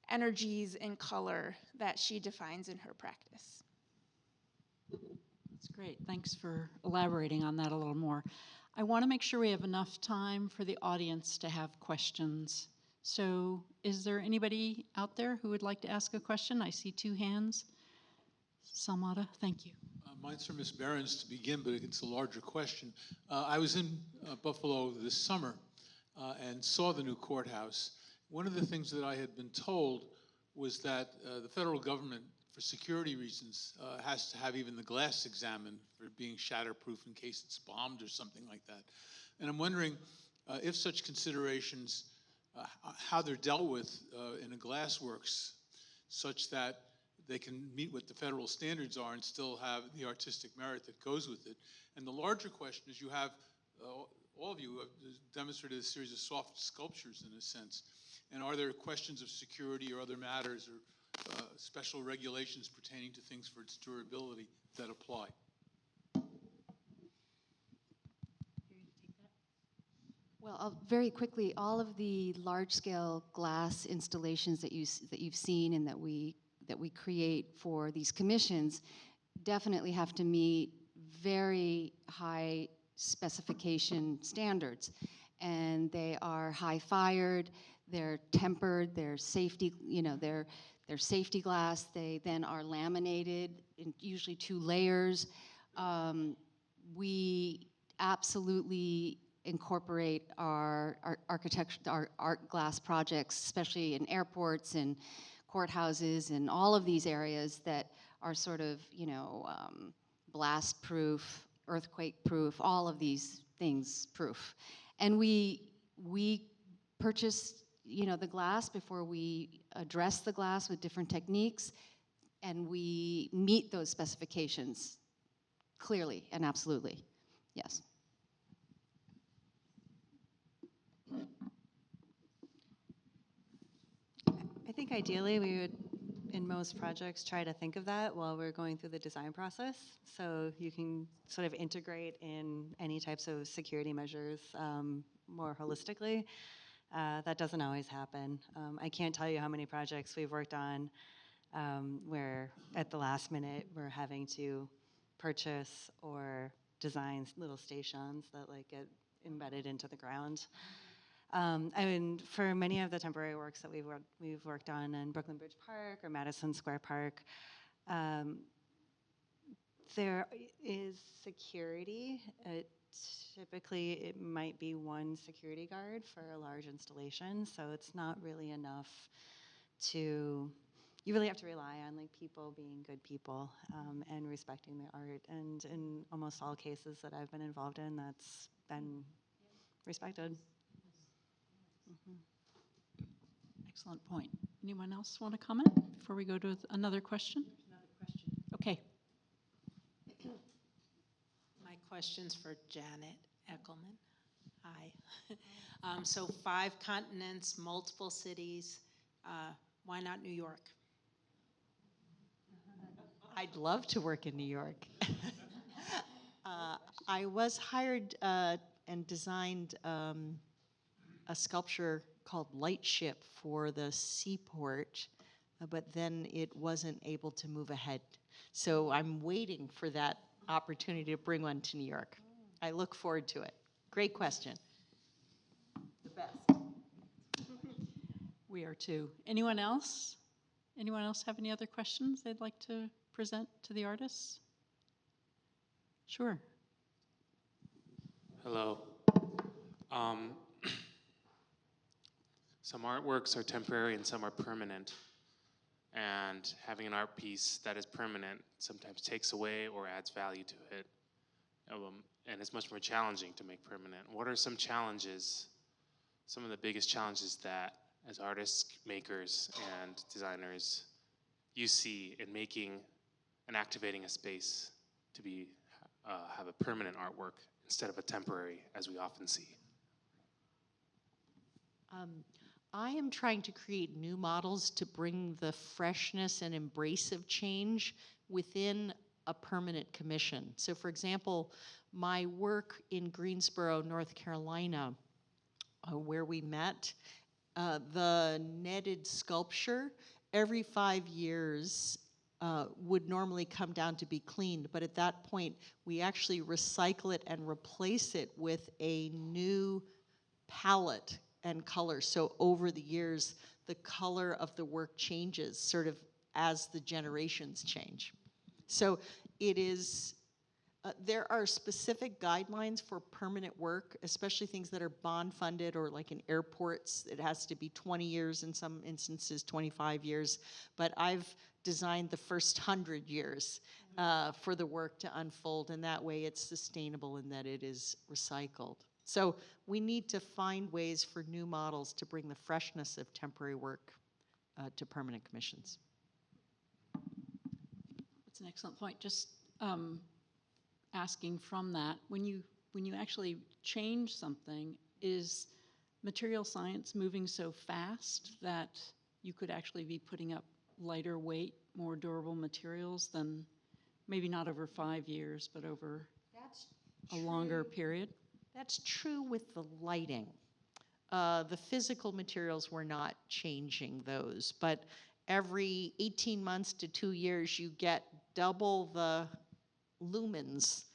energies and color that she defines in her practice. That's great. Thanks for elaborating on that a little more. I want to make sure we have enough time for the audience to have questions. So is there anybody out there who would like to ask a question? I see 2 hands. Salmata, thank you. Mine's for Ms. Behrens to begin, but it's a larger question. I was in Buffalo this summer and saw the new courthouse. One of the things that I had been told was that the federal government, for security reasons, has to have even the glass examined for being shatterproof in case it's bombed or something like that. And I'm wondering if such considerations, how they're dealt with in a glassworks, such that they can meet what the federal standards are and still have the artistic merit that goes with it. And the larger question is, you have, all of you have demonstrated a series of soft sculptures in a sense. And are there questions of security or other matters or special regulations pertaining to things for its durability that apply? Well, very quickly, all of the large-scale glass installations that you've seen and that we create for these commissions definitely have to meet very high specification standards, and they are high-fired, they're tempered, they're safety, they're safety glass. They then are laminated in usually 2 layers. We absolutely incorporate our architecture, our art glass projects, especially in airports and courthouses and all of these areas that are sort of, blast proof, earthquake proof, all of these things proof. And we purchase the glass before we address the glass with different techniques, and we meet those specifications clearly and absolutely. Yes. I think ideally we would, in most projects, try to think of that while we're going through the design process. So you can sort of integrate in any types of security measures more holistically. That doesn't always happen. I can't tell you how many projects we've worked on where at the last minute we're having to purchase or design little stations that like get embedded into the ground. I mean, for many of the temporary works that we've worked on in Brooklyn Bridge Park or Madison Square Park, there is security. Typically, it might be one security guard for a large installation, so it's not really enough to. You really have to rely on like people being good people and respecting the art. And in almost all cases that I've been involved in, that's been respected. Excellent point. Anyone else want to comment before we go to another question? There's another question. Okay. My question's for Janet Eckelman. Hi. So 5 continents, multiple cities. Why not New York? I'd love to work in New York. I was hired and designed a sculpture called Lightship for the seaport, but then it wasn't able to move ahead. So I'm waiting for that opportunity to bring one to New York. I look forward to it. Great question. The best. We are too. Anyone else? Anyone else have any other questions they'd like to present to the artists? Sure. Hello. Some artworks are temporary and some are permanent. And having an art piece that is permanent sometimes takes away or adds value to it. And it's much more challenging to make permanent. What are some challenges, some of the biggest challenges that as artists, makers, and designers you see in making and activating a space to be have a permanent artwork instead of a temporary, as we often see? I am trying to create new models to bring the freshness and embrace of change within a permanent commission. So for example, my work in Greensboro, North Carolina, where we met, the netted sculpture, every 5 years would normally come down to be cleaned, but at that point, we actually recycle it and replace it with a new palette and color. So over the years, the color of the work changes sort of as the generations change. So it is, there are specific guidelines for permanent work, especially things that are bond funded or like in airports, it has to be 20 years, in some instances 25 years. But I've designed the first 100 years for the work to unfold, and that way it's sustainable in that it is recycled. So we need to find ways for new models to bring the freshness of temporary work to permanent commissions. That's an excellent point. Just asking from that, when you actually change something, is material science moving so fast that you could actually be putting up lighter weight, more durable materials than maybe not over 5 years, but over a longer period? That's true with the lighting. The physical materials, we're not changing those, but every 18 months to 2 years, you get double the lumens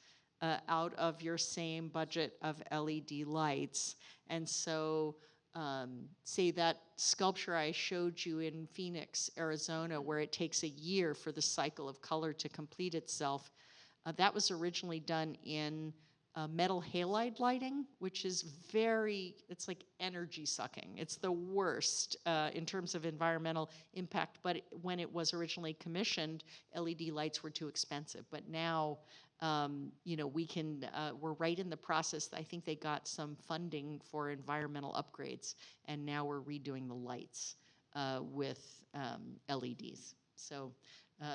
out of your same budget of LED lights. And so say that sculpture I showed you in Phoenix, Arizona, where it takes a year for the cycle of color to complete itself, that was originally done in metal halide lighting, which is it's like energy sucking. It's the worst in terms of environmental impact, but when it was originally commissioned, LED lights were too expensive. But now You know, we can, we're right in the process. I think they got some funding for environmental upgrades, and now we're redoing the lights with LEDs. So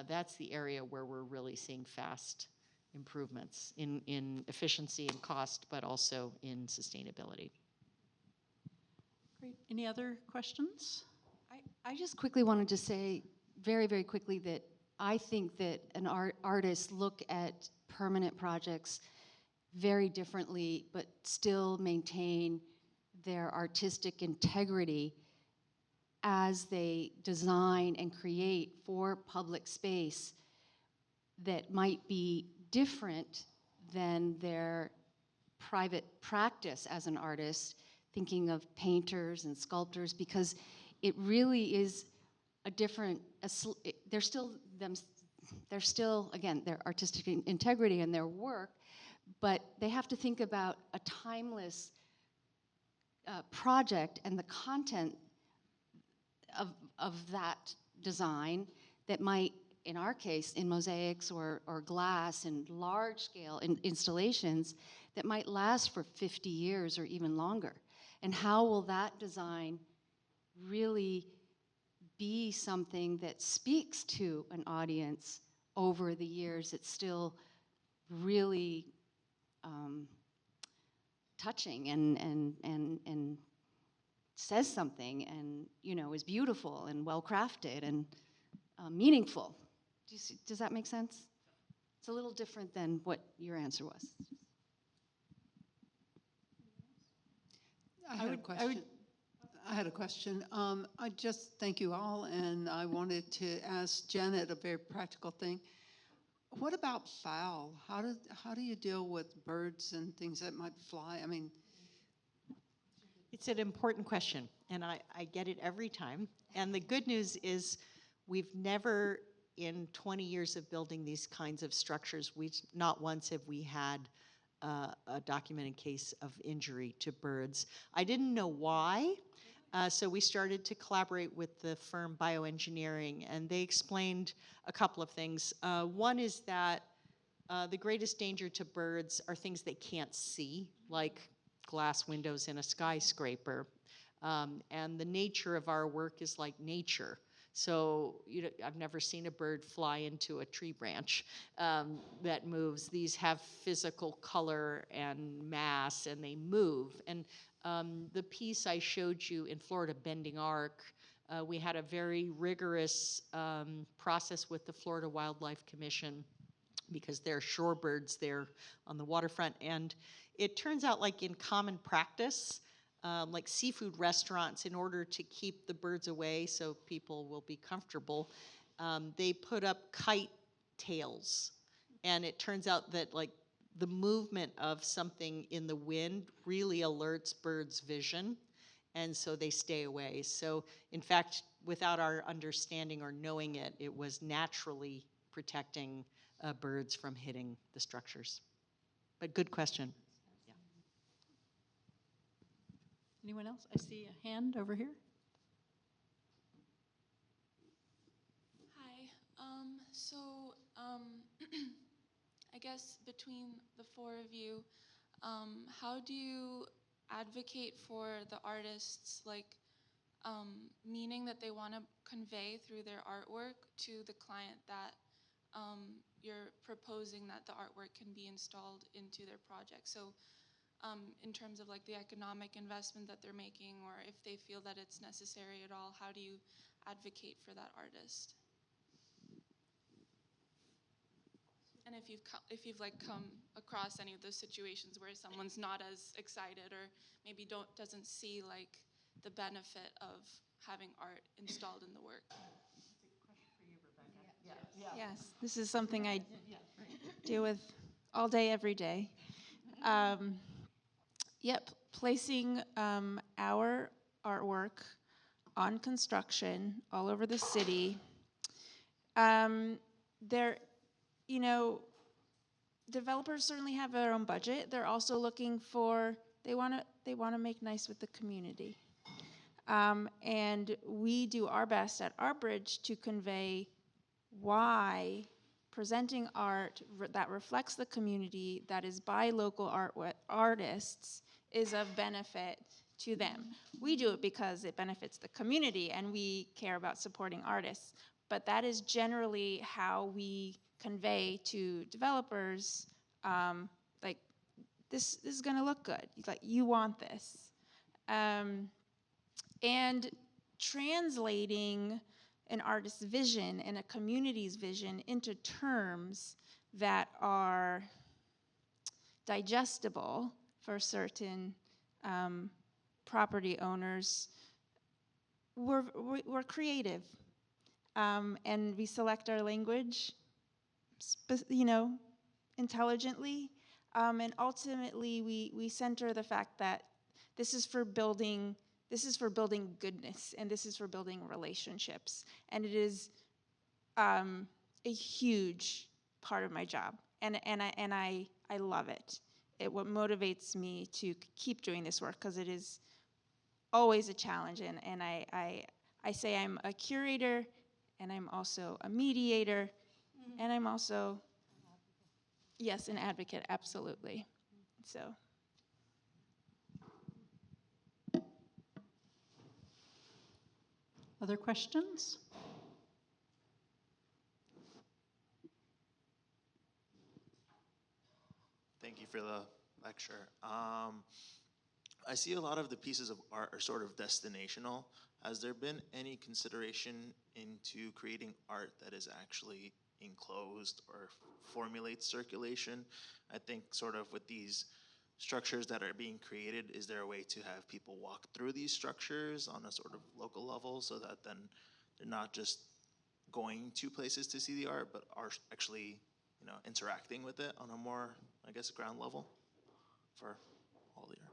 that's the area where we're really seeing fast improvements in efficiency and cost, but also in sustainability. Great. Any other questions? I just quickly wanted to say very, very quickly that I think that an artists look at permanent projects very differently, but still maintain their artistic integrity as they design and create for public space that might be different than their private practice as an artist, thinking of painters and sculptors, because it really is a different, they're still, again, their artistic integrity in their work, but they have to think about a timeless project and the content of that design that might, in our case, in mosaics or glass and large-scale installations, that might last for 50 years or even longer. And how will that design really be something that speaks to an audience over the years? It's still really touching and says something, and you know, is beautiful and well crafted and meaningful. Does that make sense? It's a little different than what your answer was. I had a question. I just thank you all, and I wanted to ask Janet a very practical thing. What about fowl? How do you deal with birds and things that might fly? I mean, it's an important question, and I get it every time. And the good news is we've never, in 20 years of building these kinds of structures, not once have we had a documented case of injury to birds. I didn't know why, so we started to collaborate with the firm Bioengineering, and they explained a couple of things. One is that the greatest danger to birds are things they can't see, like glass windows in a skyscraper. And the nature of our work is like nature. So I've never seen a bird fly into a tree branch that moves. These have physical color and mass, and they move. And the piece I showed you in Florida, Bending Arc, we had a very rigorous process with the Florida Wildlife Commission because there are shorebirds there on the waterfront. And it turns out, like in common practice, like seafood restaurants, in order to keep the birds away so people will be comfortable, they put up kite tails. And it turns out that like the movement of something in the wind really alerts birds' vision, and so they stay away. So in fact, without our understanding or knowing it, it was naturally protecting birds from hitting the structures. But good question. Anyone else? I see a hand over here. Hi. I guess between the four of you, how do you advocate for the artists, like meaning that they want to convey through their artwork to the client that you're proposing that the artwork can be installed into their project? So in terms of like the economic investment that they're making, or if they feel that it's necessary at all, how do you advocate for that artist? And if you've like come across any of those situations where someone's not as excited, or maybe doesn't see like the benefit of having art installed in the work. Yes, this is something I deal with all day, every day. Yep, placing our artwork on construction all over the city. Developers certainly have their own budget. They're also looking for, they want to make nice with the community. And we do our best at our bridge to convey why presenting art that reflects the community, that is by local artists, is of benefit to them. We do it because it benefits the community and we care about supporting artists. But that is generally how we convey to developers, like, this is gonna look good. Like, you want this. And translating an artist's vision and a community's vision into terms that are digestible for certain property owners, we're creative. And we select our language, intelligently. And ultimately, we center the fact that this is for building goodness, and this is for building relationships. And it is a huge part of my job, and I love it. What motivates me to keep doing this work, because it is always a challenge. And I say I'm a curator, and I'm also a mediator, and I'm also, yes, an advocate, absolutely. So. Other questions? Thank you for the lecture. I see a lot of the pieces of art are sort of destinational. Has there been any consideration into creating art that is actually enclosed or formulates circulation? I think sort of with these structures that are being created, is there a way to have people walk through these structures on a sort of local level so that then they're not just going to places to see the art, but are actually, interacting with it on a more, I guess, ground level for all the art?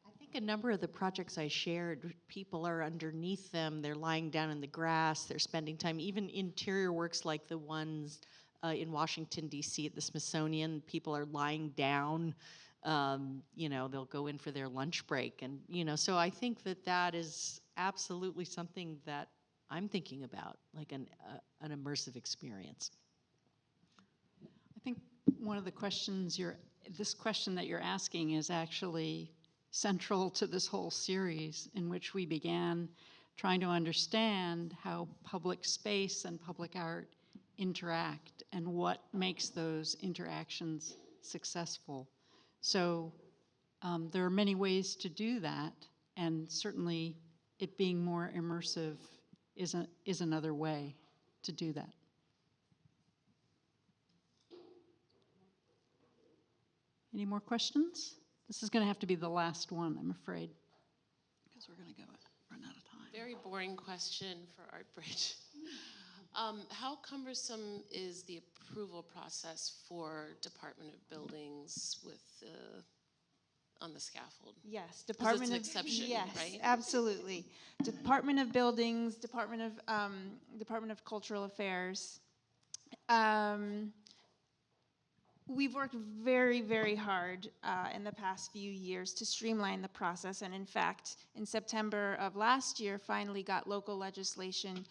I think a number of the projects I shared, people are underneath them, they're lying down in the grass, they're spending time, even interior works like the ones in Washington, D.C. at the Smithsonian, people are lying down, they'll go in for their lunch break. And, so I think that is absolutely something that I'm thinking about, like an immersive experience. I think one of the questions this question that you're asking is actually central to this whole series, in which we began trying to understand how public space and public art interact and what makes those interactions successful. So there are many ways to do that, and certainly it being more immersive is another way to do that. Any more questions? This is going to have to be the last one, I'm afraid, because we're going to run out of time. Very boring question for ArtBridge. How cumbersome is the approval process for Department of Buildings with on the scaffold? Yes, Department of exception, yes, right? Absolutely. Department of Buildings, Department of Cultural Affairs. We've worked very, very hard in the past few years to streamline the process, and in fact, in September of last year, finally got local legislation,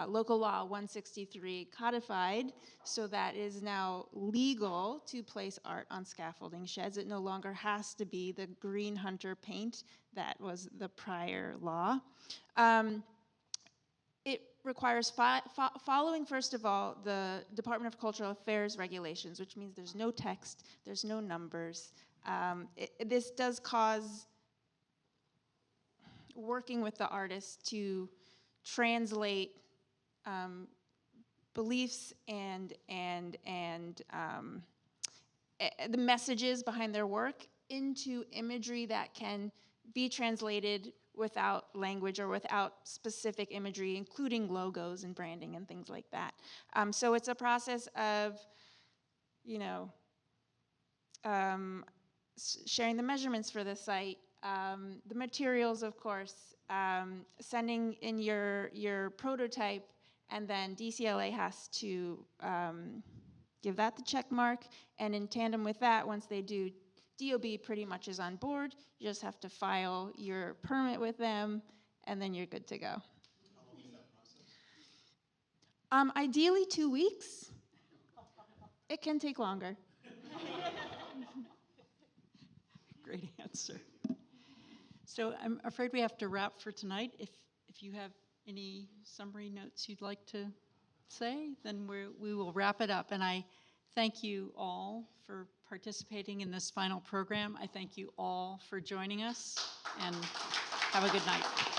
Local Law 163 codified, so that is now legal to place art on scaffolding sheds. It no longer has to be the green hunter paint that was the prior law. It requires following, first of all, the Department of Cultural Affairs regulations, which means there's no text, there's no numbers. This does cause working with the artist to translate beliefs and the messages behind their work into imagery that can be translated without language or without specific imagery, including logos and branding and things like that. So it's a process of, sharing the measurements for the site, the materials, of course, sending in your prototype, and then DCLA has to give that the check mark, and in tandem with that, once they do, DOB pretty much is on board. You just have to file your permit with them, and then you're good to go. How long is that process? Ideally 2 weeks. It can take longer. Great answer. So I'm afraid we have to wrap for tonight. If you have any summary notes you'd like to say, then we will wrap it up. And I thank you all for participating in this final program. I thank you all for joining us, and have a good night.